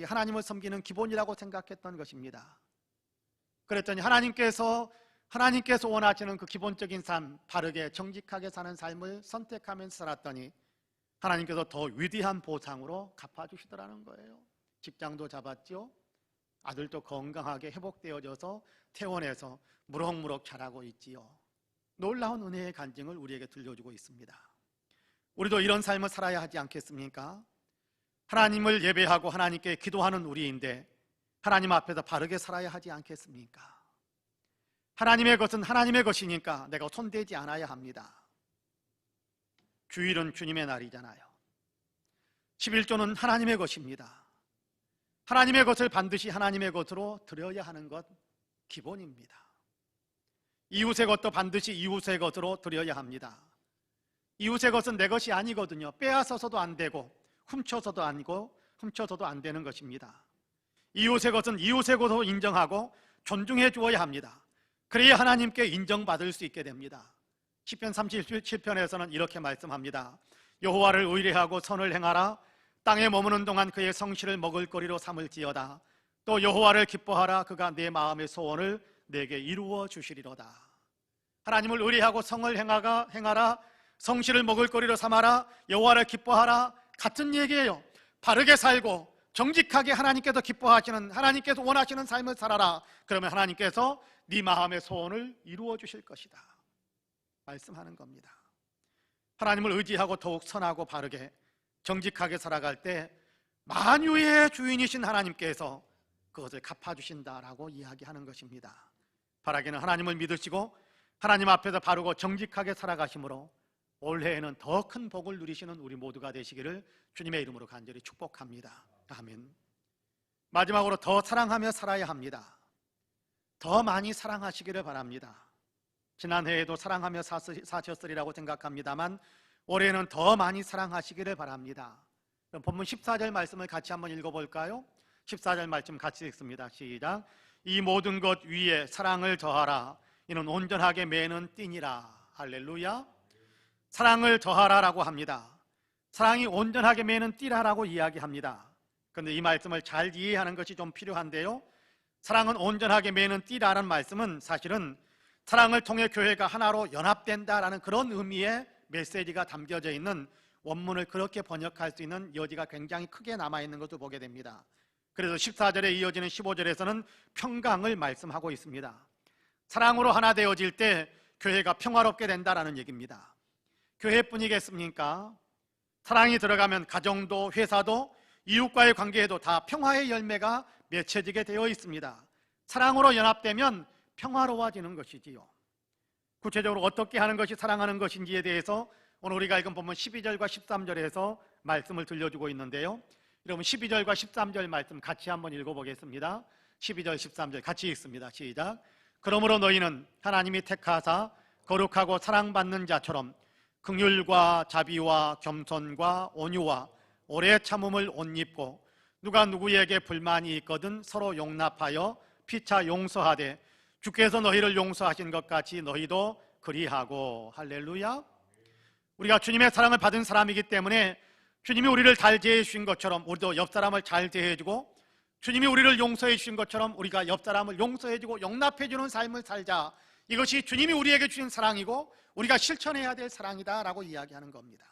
하나님을 섬기는 기본이라고 생각했던 것입니다. 그랬더니 하나님께서 원하시는 그 기본적인 삶, 바르게 정직하게 사는 삶을 선택하면서 살았더니 하나님께서 더 위대한 보상으로 갚아주시더라는 거예요. 직장도 잡았죠. 아들도 건강하게 회복되어져서 퇴원해서 무럭무럭 자라고 있지요. 놀라운 은혜의 간증을 우리에게 들려주고 있습니다. 우리도 이런 삶을 살아야 하지 않겠습니까? 하나님을 예배하고 하나님께 기도하는 우리인데 하나님 앞에서 바르게 살아야 하지 않겠습니까? 하나님의 것은 하나님의 것이니까 내가 손대지 않아야 합니다. 주일은 주님의 날이잖아요. 11조는 하나님의 것입니다. 하나님의 것을 반드시 하나님의 것으로 드려야 하는 것 기본입니다. 이웃의 것도 반드시 이웃의 것으로 드려야 합니다. 이웃의 것은 내 것이 아니거든요. 빼앗아서도 안 되고 훔쳐서도 안 되는 것입니다. 이웃의 것은 이웃의 것으로 인정하고 존중해 주어야 합니다. 그래야 하나님께 인정받을 수 있게 됩니다. 시편 37편에서는 이렇게 말씀합니다. 여호와를 의뢰하고 선을 행하라. 땅에 머무는 동안 그의 성실을 먹을거리로 삼을지어다. 또 여호와를 기뻐하라. 그가 내 마음의 소원을 내게 이루어 주시리로다. 하나님을 의뢰하고 성을 행하라. 성실을 먹을거리로 삼아라. 여호와를 기뻐하라. 같은 얘기예요. 바르게 살고 정직하게 하나님께서 기뻐하시는, 하나님께서 원하시는 삶을 살아라. 그러면 하나님께서 네 마음의 소원을 이루어 주실 것이다 말씀하는 겁니다. 하나님을 의지하고 더욱 선하고 바르게 정직하게 살아갈 때 만유의 주인이신 하나님께서 그것을 갚아주신다라고 이야기하는 것입니다. 바라기는 하나님을 믿으시고 하나님 앞에서 바르고 정직하게 살아가심으로 올해에는 더 큰 복을 누리시는 우리 모두가 되시기를 주님의 이름으로 간절히 축복합니다. 아멘. 마지막으로 더 사랑하며 살아야 합니다. 더 많이 사랑하시기를 바랍니다. 지난해에도 사랑하며 사셨으리라고 생각합니다만 올해는 더 많이 사랑하시기를 바랍니다. 그럼 본문 14절 말씀을 같이 한번 읽어볼까요? 14절 말씀 같이 읽습니다. 시작. 이 모든 것 위에 사랑을 더하라. 이는 온전하게 매는 띠니라. 할렐루야. 사랑을 더하라라고 합니다. 사랑이 온전하게 매는 띠라라고 이야기합니다. 그런데 이 말씀을 잘 이해하는 것이 좀 필요한데요. 사랑은 온전하게 매는 띠라는 말씀은 사실은 사랑을 통해 교회가 하나로 연합된다라는 그런 의미의 메시지가 담겨져 있는 원문을 그렇게 번역할 수 있는 여지가 굉장히 크게 남아있는 것을 보게 됩니다. 그래서 14절에 이어지는 15절에서는 평강을 말씀하고 있습니다. 사랑으로 하나 되어질 때 교회가 평화롭게 된다라는 얘기입니다. 교회뿐이겠습니까? 사랑이 들어가면 가정도 회사도 이웃과의 관계에도 다 평화의 열매가 맺혀지게 되어 있습니다. 사랑으로 연합되면 평화로워지는 것이지요. 구체적으로 어떻게 하는 것이 사랑하는 것인지에 대해서 오늘 우리가 읽은 본문 12절과 13절에서 말씀을 들려주고 있는데요. 여러분 12절과 13절 말씀 같이 한번 읽어보겠습니다. 12절 13절 같이 읽습니다. 시작. 그러므로 너희는 하나님이 택하사 거룩하고 사랑받는 자처럼 긍휼과 자비와 겸손과 온유와 오래 참음을 옷 입고 누가 누구에게 불만이 있거든 서로 용납하여 피차 용서하되 주께서 너희를 용서하신 것 같이 너희도 그리하고. 할렐루야. 우리가 주님의 사랑을 받은 사람이기 때문에 주님이 우리를 잘 대해 주신 것처럼 우리도 옆 사람을 잘 대해 주고 주님이 우리를 용서해 주신 것처럼 우리가 옆 사람을 용서해 주고 용납해 주는 삶을 살자. 이것이 주님이 우리에게 주신 사랑이고 우리가 실천해야 될 사랑이다라고 이야기하는 겁니다.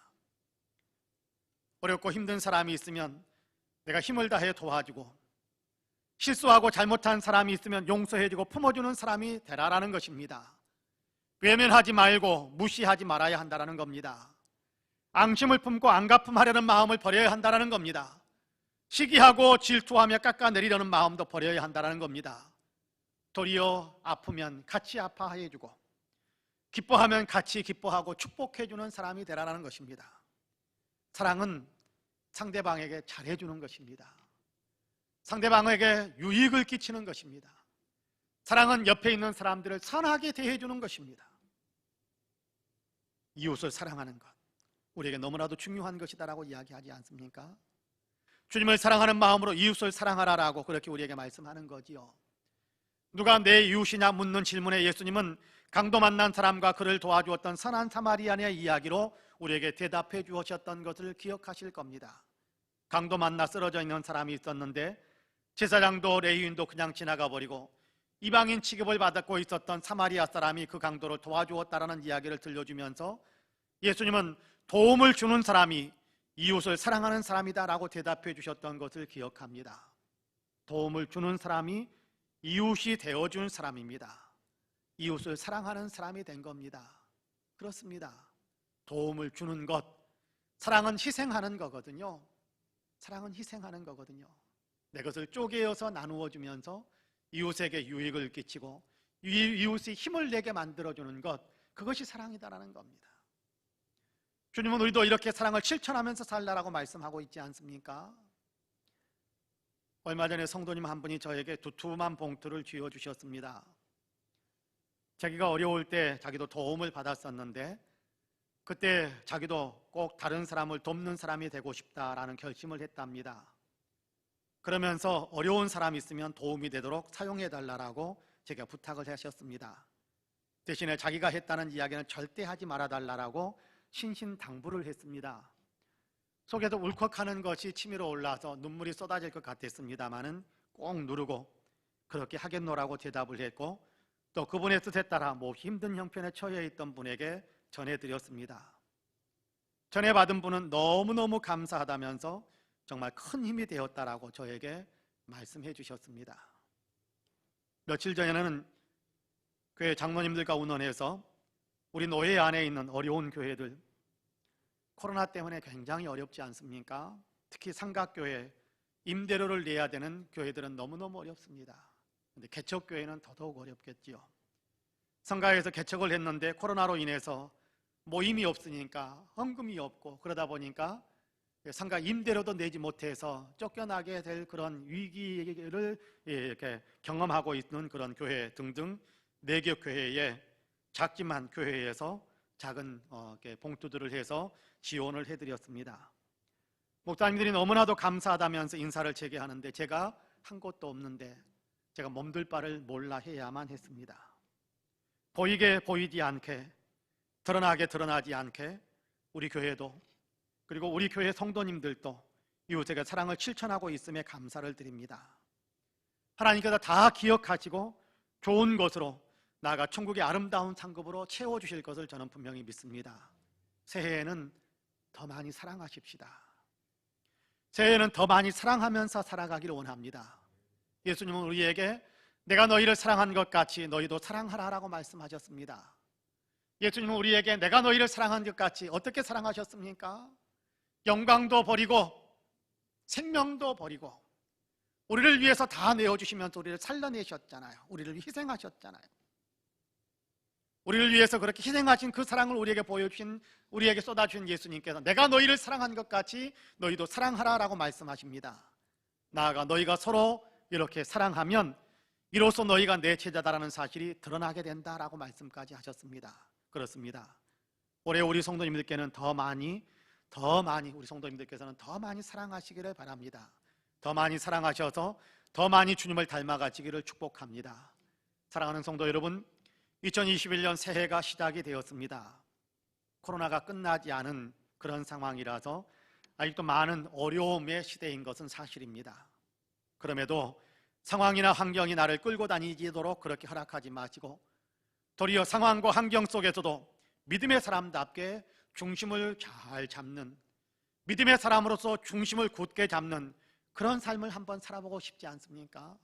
어렵고 힘든 사람이 있으면 내가 힘을 다해 도와주고 실수하고 잘못한 사람이 있으면 용서해주고 품어주는 사람이 되라라는 것입니다. 외면하지 말고 무시하지 말아야 한다는 겁니다. 앙심을 품고 안갚음하려는 마음을 버려야 한다는 겁니다. 시기하고 질투하며 깎아내리려는 마음도 버려야 한다는 겁니다. 도리어 아프면 같이 아파해주고 기뻐하면 같이 기뻐하고 축복해주는 사람이 되라는 것입니다. 사랑은 상대방에게 잘해주는 것입니다. 상대방에게 유익을 끼치는 것입니다. 사랑은 옆에 있는 사람들을 선하게 대해주는 것입니다. 이웃을 사랑하는 것, 우리에게 너무나도 중요한 것이다라고 이야기하지 않습니까? 주님을 사랑하는 마음으로 이웃을 사랑하라라고 그렇게 우리에게 말씀하는 거지요. 누가 내 이웃이냐 묻는 질문에 예수님은 강도 만난 사람과 그를 도와주었던 선한 사마리아인의 이야기로 우리에게 대답해 주셨던 것을 기억하실 겁니다. 강도 만나 쓰러져 있는 사람이 있었는데 제사장도 레위인도 그냥 지나가 버리고 이방인 취급을 받고 있었던 사마리아 사람이 그 강도를 도와주었다라는 이야기를 들려주면서 예수님은 도움을 주는 사람이 이웃을 사랑하는 사람이다라고 대답해 주셨던 것을 기억합니다. 도움을 주는 사람이 이웃이 되어준 사람입니다. 이웃을 사랑하는 사람이 된 겁니다. 그렇습니다. 도움을 주는 것, 사랑은 희생하는 거거든요. 사랑은 희생하는 거거든요. 내 것을 쪼개어서 나누어 주면서 이웃에게 유익을 끼치고 이웃이 힘을 내게 만들어주는 것, 그것이 사랑이다라는 겁니다. 주님은 우리도 이렇게 사랑을 실천하면서 살라라고 말씀하고 있지 않습니까? 얼마 전에 성도님 한 분이 저에게 두툼한 봉투를 쥐어주셨습니다. 자기가 어려울 때 자기도 도움을 받았었는데 그때 자기도 꼭 다른 사람을 돕는 사람이 되고 싶다라는 결심을 했답니다. 그러면서 어려운 사람이 있으면 도움이 되도록 사용해달라고 제가 부탁을 하셨습니다. 대신에 자기가 했다는 이야기는 절대 하지 말아달라고 신신당부를 했습니다. 속에서 울컥하는 것이 치밀어 올라서 눈물이 쏟아질 것 같았습니다마는 꼭 누르고 그렇게 하겠노라고 대답을 했고 또 그분의 뜻에 따라 힘든 형편에 처해 있던 분에게 전해드렸습니다. 전해받은 분은 너무너무 감사하다면서 정말 큰 힘이 되었다라고 저에게 말씀해 주셨습니다. 며칠 전에는 교회 장로님들과 의논해서 우리 노회 안에 있는 어려운 교회들, 코로나 때문에 굉장히 어렵지 않습니까? 특히 삼각교회, 임대료를 내야 되는 교회들은 너무너무 어렵습니다. 근데 개척교회는 더더욱 어렵겠지요. 성가에서 개척을 했는데 코로나로 인해서 모임이 없으니까 헌금이 없고 그러다 보니까 상가 임대료도 내지 못해서 쫓겨나게 될 그런 위기를 이렇게 경험하고 있는 그런 교회 등등 4개 교회에 작지만 교회에서 작은 봉투들을 해서 지원을 해드렸습니다. 목사님들이 너무나도 감사하다면서 인사를 제게 하는데 제가 한 곳도 없는데 제가 몸둘 바를 몰라 해야만 했습니다. 보이게 보이지 않게, 드러나게 드러나지 않게 우리 교회도 그리고 우리 교회 성도님들도 이웃에게 사랑을 실천하고 있음에 감사를 드립니다. 하나님께서 다 기억하시고 좋은 것으로 나아가 천국의 아름다운 상급으로 채워주실 것을 저는 분명히 믿습니다. 새해에는 더 많이 사랑하십시다. 새해에는 더 많이 사랑하면서 살아가기를 원합니다. 예수님은 우리에게 내가 너희를 사랑한 것 같이 너희도 사랑하라라고 말씀하셨습니다. 예수님은 우리에게 내가 너희를 사랑한 것 같이 어떻게 사랑하셨습니까? 영광도 버리고 생명도 버리고 우리를 위해서 다 내어주시면서 우리를 살려내셨잖아요. 우리를 희생하셨잖아요. 우리를 위해서 그렇게 희생하신 그 사랑을 우리에게 보여주신, 우리에게 쏟아주신 예수님께서 내가 너희를 사랑한 것 같이 너희도 사랑하라라고 말씀하십니다. 나아가 너희가 서로 이렇게 사랑하면 이로써 너희가 내 제자다라는 사실이 드러나게 된다라고 말씀까지 하셨습니다. 그렇습니다. 올해 우리 성도님들께는 더 많이 우리 성도님들께서는 더 많이 사랑하시기를 바랍니다. 더 많이 사랑하셔서 더 많이 주님을 닮아가시기를 축복합니다. 사랑하는 성도 여러분, 2021년 새해가 시작이 되었습니다. 코로나가 끝나지 않은 그런 상황이라서 아직도 많은 어려움의 시대인 것은 사실입니다. 그럼에도 상황이나 환경이 나를 끌고 다니도록 그렇게 허락하지 마시고 도리어 상황과 환경 속에서도 믿음의 사람답게 중심을 잘 잡는, 믿음의 사람으로서 중심을 굳게 잡는 그런 삶을 한번 살아보고 싶지 않습니까?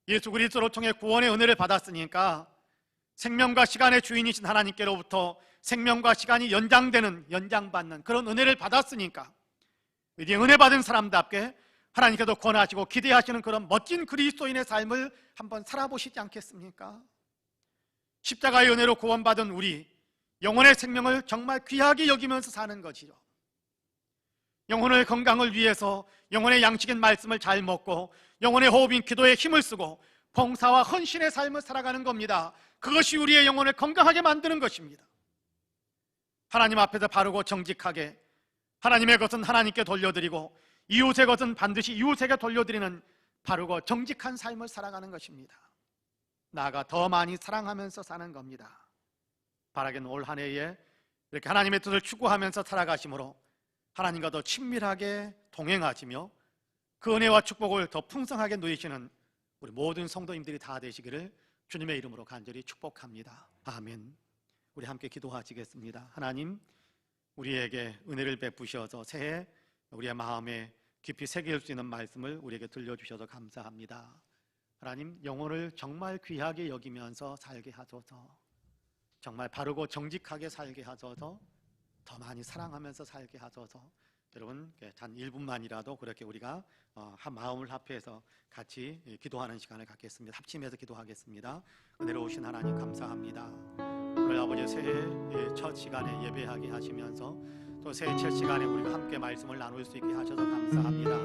예수 그리스도를 통해 구원의 은혜를 받았으니까 생명과 시간의 주인이신 하나님께로부터 생명과 시간이 연장받는 그런 은혜를 받았으니까 이제 은혜 받은 사람답게 하나님께서 권하시고 기대하시는 그런 멋진 그리스도인의 삶을 한번 살아보시지 않겠습니까? 십자가의 은혜로 구원받은 우리 영혼의 생명을 정말 귀하게 여기면서 사는 것이죠. 영혼의 건강을 위해서 영혼의 양식인 말씀을 잘 먹고 영혼의 호흡인 기도에 힘을 쓰고 봉사와 헌신의 삶을 살아가는 겁니다. 그것이 우리의 영혼을 건강하게 만드는 것입니다. 하나님 앞에서 바르고 정직하게 하나님의 것은 하나님께 돌려드리고 이웃의 것은 반드시 이웃에게 돌려드리는 바르고 정직한 삶을 살아가는 것입니다. 나아가 더 많이 사랑하면서 사는 겁니다. 바라기는 올 한 해에 이렇게 하나님의 뜻을 추구하면서 살아가심으로 하나님과 더 친밀하게 동행하시며 그 은혜와 축복을 더 풍성하게 누리시는 우리 모든 성도님들이 다 되시기를 주님의 이름으로 간절히 축복합니다. 아멘. 우리 함께 기도하시겠습니다. 하나님, 우리에게 은혜를 베푸셔서 새해 우리의 마음에 깊이 새길 수 있는 말씀을 우리에게 들려주셔서 감사합니다. 하나님, 영혼을 정말 귀하게 여기면서 살게 하소서. 정말 바르고 정직하게 살게 하소서. 더 많이 사랑하면서 살게 하소서. 여러분, 단 1분만이라도 그렇게 우리가 한 마음을 합해서 같이 기도하는 시간을 갖겠습니다. 합심해서 기도하겠습니다. 은혜로우신 하나님 감사합니다. 오늘 아버지 새해 첫 시간에 예배하게 하시면서 또 새해 첫 시간에 우리가 함께 말씀을 나눌 수 있게 하셔서 감사합니다.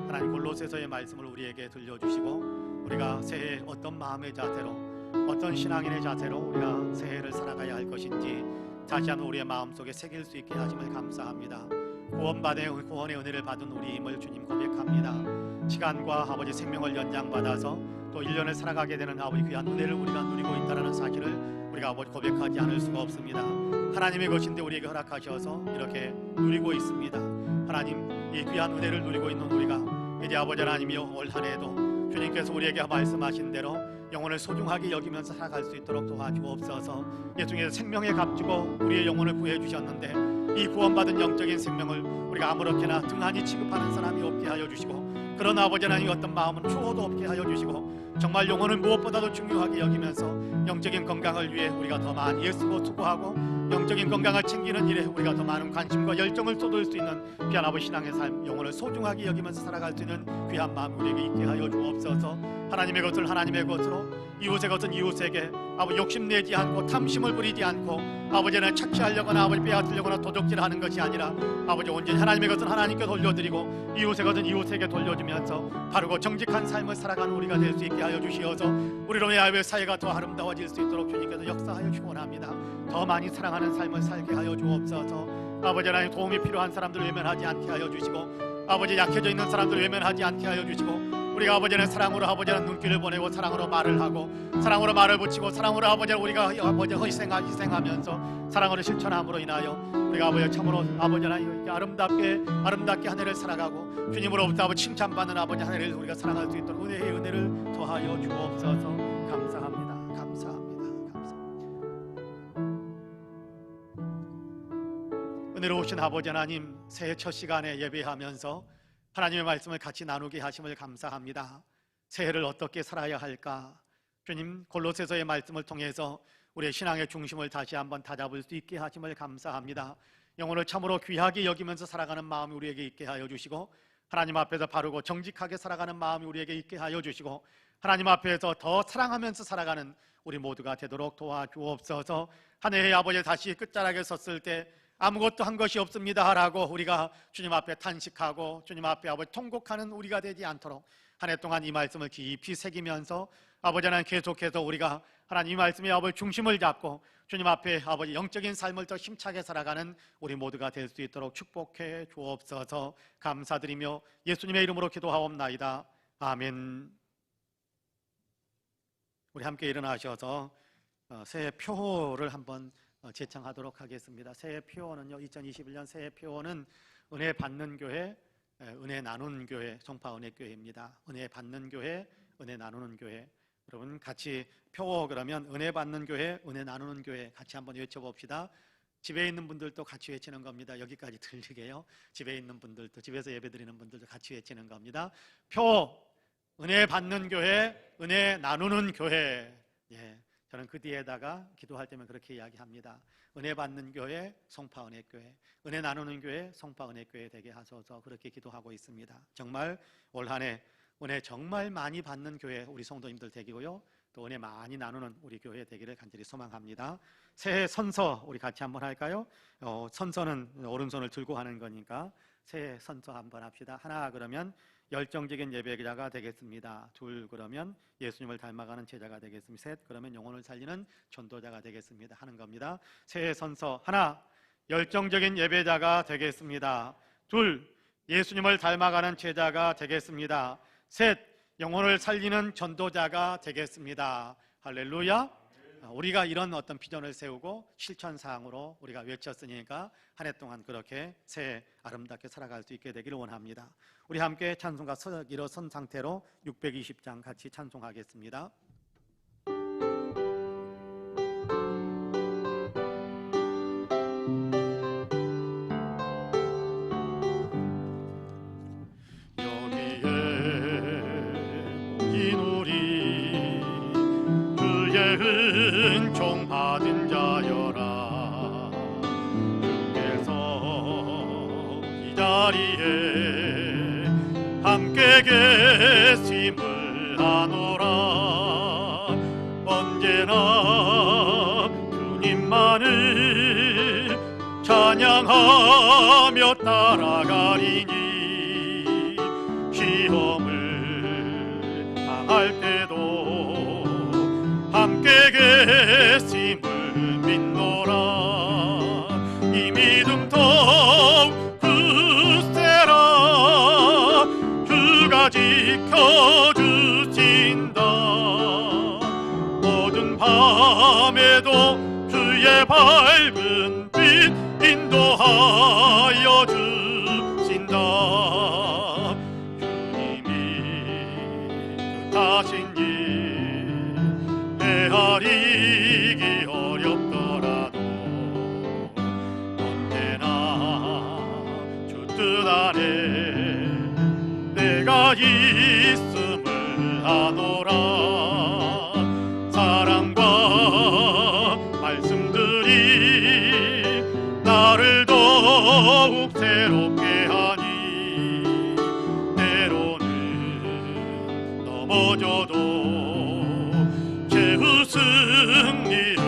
하나님, 골로새서의 말씀을 우리에게 들려주시고 우리가 새해 어떤 마음의 자세로 어떤 신앙인의 자세로 우리가 새해를 살아가야 할 것인지 다시 한번 우리의 마음속에 새길 수 있게 하심을 감사합니다. 구원의 은혜를 받은 우리임을 주님 고백합니다. 시간과 아버지 생명을 연장받아서 또 1년을 살아가게 되는 아버지 귀한 은혜를 우리가 누리고 있다는 사실을 우리가 아버지 고백하지 않을 수가 없습니다. 하나님의 것인데 우리에게 허락하셔서 이렇게 누리고 있습니다. 하나님, 이 귀한 은혜를 누리고 있는 우리가 이제 아버지 하나님이여 올 한 해도 주님께서 우리에게 말씀하신 대로 영혼을 소중하게 여기면서 살아갈 수 있도록 도와주옵소서. 예수님께서 생명의 값주고 우리의 영혼을 구해 주셨는데 이 구원받은 영적인 생명을 우리가 아무렇게나 등한히 취급하는 사람이 없게 하여 주시고, 그러나 아버지 하나님 어떤 마음은 추호도 없게 하여 주시고, 정말 영혼을 무엇보다도 중요하게 여기면서 영적인 건강을 위해 우리가 더 많이 애쓰고 수고하고 영적인 건강을 챙기는 일에 우리가 더 많은 관심과 열정을 쏟을 수 있는 귀한 아버지 신앙의 삶, 영혼을 소중하게 여기면서 살아갈 수 있는 귀한 마음 우리에게 있게 하여 주옵소서. 하나님의 것을 하나님의 것으로, 이웃의 것은 이웃에게 아버지 욕심내지 않고 탐심을 부리지 않고 아버지는 착취하려거나 아버지 빼앗으려거나 도적질하는 것이 아니라 아버지 온전히 하나님의 것은 하나님께 돌려드리고 이웃의 것은 이웃에게 돌려주면서 바르고 정직한 삶을 살아가는 우리가 될 수 있게 하여 주시어서 우리로 야외 사회가 더 아름다워질 수 있도록 주님께서 역사하여 주원합니다. 더 많이 사랑하는 삶을 살게 하여 주옵소서. 아버지 하나님, 도움이 필요한 사람들을 외면하지 않게 하여 주시고 아버지 약해져 있는 사람들을 외면하지 않게 하여 주시고, 우리가 아버지는 사랑으로 아버지는 눈길을 보내고 사랑으로 말을 하고 사랑으로 말을 붙이고 사랑으로 아버지를 우리가 아버지 희생하면서 사랑으로 실천함으로 인하여 우리가 아버지 참으로 아버지 하나님 아름답게 한 해를 살아가고 주님으로부터 아버지 칭찬받는 아버지 한 해를 우리가 살아갈 수 있도록 은혜의 은혜를 더하여 주옵소서. 감사합니다. 감사합니다. 은혜로우신 아버지 하나님, 새해 첫 시간에 예배하면서 하나님의 말씀을 같이 나누게 하심을 감사합니다. 새해를 어떻게 살아야 할까? 주님, 골로새서의 말씀을 통해서 우리의 신앙의 중심을 다시 한번 다잡을 수 있게 하심을 감사합니다. 영혼을 참으로 귀하게 여기면서 살아가는 마음이 우리에게 있게 하여 주시고, 하나님 앞에서 바르고 정직하게 살아가는 마음이 우리에게 있게 하여 주시고, 하나님 앞에서 더 사랑하면서 살아가는 우리 모두가 되도록 도와주옵소서. 한 해의 아버지 다시 끝자락에 섰을 때 아무것도 한 것이 없습니다 라고 우리가 주님 앞에 탄식하고 주님 앞에 아버지 통곡하는 우리가 되지 않도록 한 해 동안 이 말씀을 깊이 새기면서 아버지 하나님 계속해서 우리가 하나님 이 말씀의 아버지 중심을 잡고 주님 앞에 아버지 영적인 삶을 더 힘차게 살아가는 우리 모두가 될 수 있도록 축복해 주옵소서. 감사드리며 예수님의 이름으로 기도하옵나이다. 아멘. 우리 함께 일어나셔서 새해 표를 한번 제창하도록 하겠습니다. 새해 표어는요, 2021년 새해 표어는 은혜 받는 교회, 은혜 나누는 교회, 송파 은혜교회입니다. 은혜 받는 교회, 은혜 나누는 교회. 여러분 같이 표어 그러면 은혜 받는 교회, 은혜 나누는 교회 같이 한번 외쳐봅시다. 집에 있는 분들도 같이 외치는 겁니다. 여기까지 들리게요. 집에 있는 분들도, 집에서 예배드리는 분들도 같이 외치는 겁니다. 표, 은혜 받는 교회, 은혜 나누는 교회. 예. 저는 그 뒤에다가 기도할 때면 그렇게 이야기합니다. 은혜 받는 교회, 송파 은혜교회, 은혜 나누는 교회, 송파 은혜교회 되게 하소서. 그렇게 기도하고 있습니다. 정말 올 한 해 은혜 정말 많이 받는 교회 우리 성도님들 되기고요, 또 은혜 많이 나누는 우리 교회 되기를 간절히 소망합니다. 새해 선서 우리 같이 한번 할까요? 선서는 오른손을 들고 하는 거니까 새 선서 한번 합시다. 하나 그러면 열정적인 예배자가 되겠습니다. 둘 그러면 예수님을 닮아가는 제자가 되겠습니다. 셋 그러면 영혼을 살리는 전도자가 되겠습니다. 하는 겁니다. 새 선서 하나 열정적인 예배자가 되겠습니다. 둘 예수님을 닮아가는 제자가 되겠습니다. 셋 영혼을 살리는 전도자가 되겠습니다. 할렐루야. 우리가 이런 어떤 비전을 세우고 실천사항으로 우리가 외쳤으니까 한 해 동안 그렇게 새해 아름답게 살아갈 수 있게 되기를 원합니다. 우리 함께 찬송가 일어선 상태로 620장 같이 찬송하겠습니다. 여기에 모인 우리 주의 은총 받은 자여라. 주께서 이 자리에 함께 계심을 아노라. 언제나 주님만을 찬양하며 따라가리니 시험을 당할 때도 함께 계심을 믿노라. 이 믿음 더욱 굳세라. 주가 지켜주신다. 어두운 밤에도 주의 밝은 빛 인도하여 주신다. 주님이 뜻하신 일 헤아리기 어렵더라도 언제나 주 뜻 안에 내가 있음을 아노라. 사랑과 말씀들이 나를 더욱 새롭게 하니 때로는 넘어져도 최후 승리를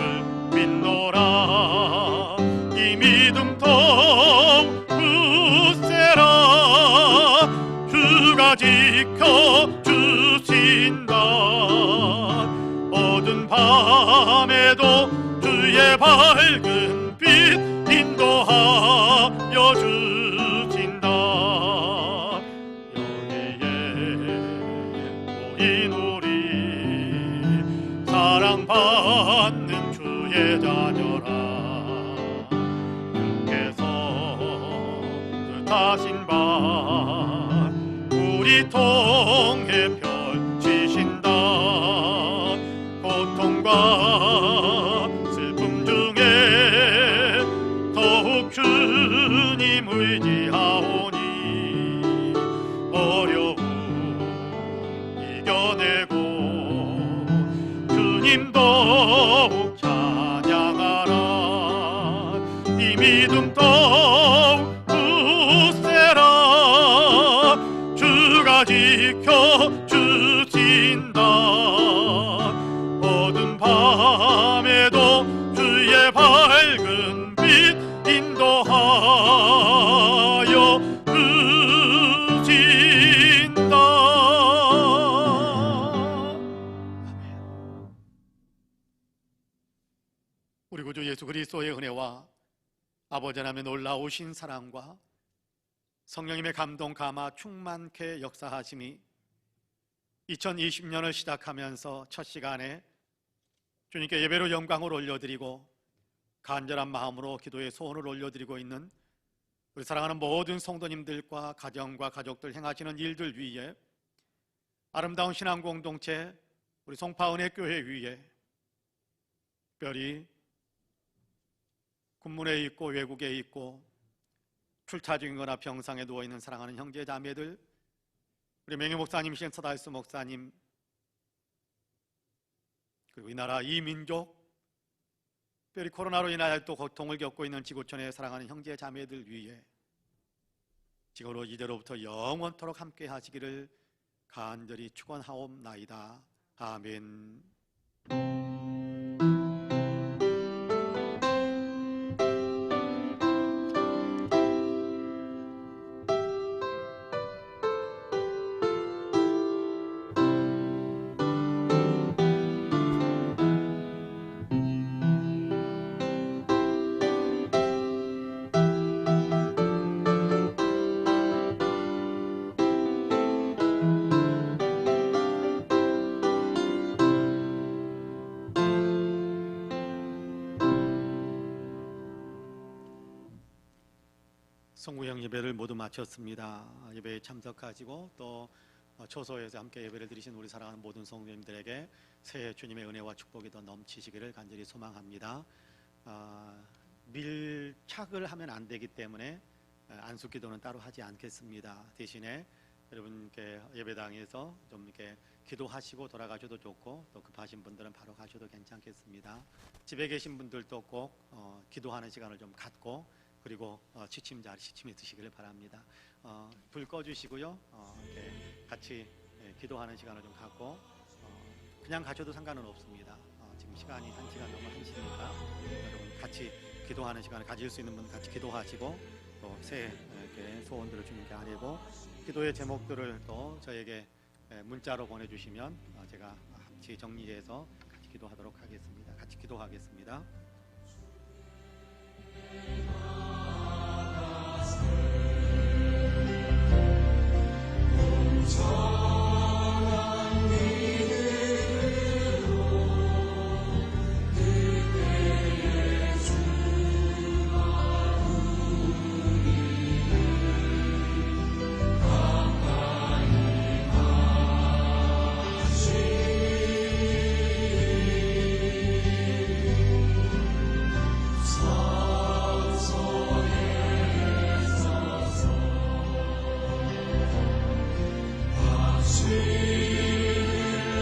믿노라. 이 믿음 더욱 굳세라. 주가 지켜주신다. 어두운 밤에도 주의 밝은 빛 인도하여 주신다. 여기에 모인 우리 사랑받는 주의 자녀라. 주께서 뜻하신 바 우리 통해 펼치신다. 고통과 슬픔 중에 더욱 주님 의지하오니 어려움 이겨내고 주님 더욱 찬양하라. 이 믿음 더욱 굳세라. 주가 지켜주신다. 어두운 밤에도 주의 밝은 빛 인도하여 주신다. 우리 구주 예수 그리스도의 은혜와 아버지 하나님의 놀라우신 사랑과 성령님의 감동 감화 충만케 역사하심이 2020년을 시작하면서 첫 시간에 주님께 예배로 영광을 올려드리고 간절한 마음으로 기도의 소원을 올려드리고 있는 우리 사랑하는 모든 성도님들과 가정과 가족들 행하시는 일들 위에 아름다운 신앙 공동체 우리 송파은혜 교회 위에 특별히 군문에 있고 외국에 있고 출타 중이거나 병상에 누워있는 사랑하는 형제 자매들, 우리 맹유 목사님이신 서달수 목사님, 그리고 이 나라 이 민족, 특별히 코로나로 인하여 또 고통을 겪고 있는 지구촌의 사랑하는 형제 자매들 위해 지금으로 이제로부터 영원토록 함께 하시기를 간절히 축원하옵나이다. 아멘. 성구형 예배를 모두 마쳤습니다. 예배에 참석하시고 또 초소에서 함께 예배를 드리신 우리 사랑하는 모든 성도님들에게 새해 주님의 은혜와 축복이 더 넘치시기를 간절히 소망합니다. 밀착을 하면 안 되기 때문에 안수기도는 따로 하지 않겠습니다. 대신에 여러분께 예배당에서 좀 이렇게 기도하시고 돌아가셔도 좋고 또 급하신 분들은 바로 가셔도 괜찮겠습니다. 집에 계신 분들도 꼭 기도하는 시간을 좀 갖고 그리고 시침이 드시기를 바랍니다. 불 꺼주시고요. 이렇게 같이 기도하는 시간을 좀 갖고 그냥 가셔도 상관은 없습니다. 지금 시간이 1시간 넘어 1시니까 여러분 같이 기도하는 시간을 가질 수 있는 분 같이 기도하시고 또 새해 소원들을 주님께 아뢰고 기도의 제목들을 또 저에게 문자로 보내주시면 제가 같이 정리해서 같이 기도하도록 하겠습니다. 같이 기도하겠습니다.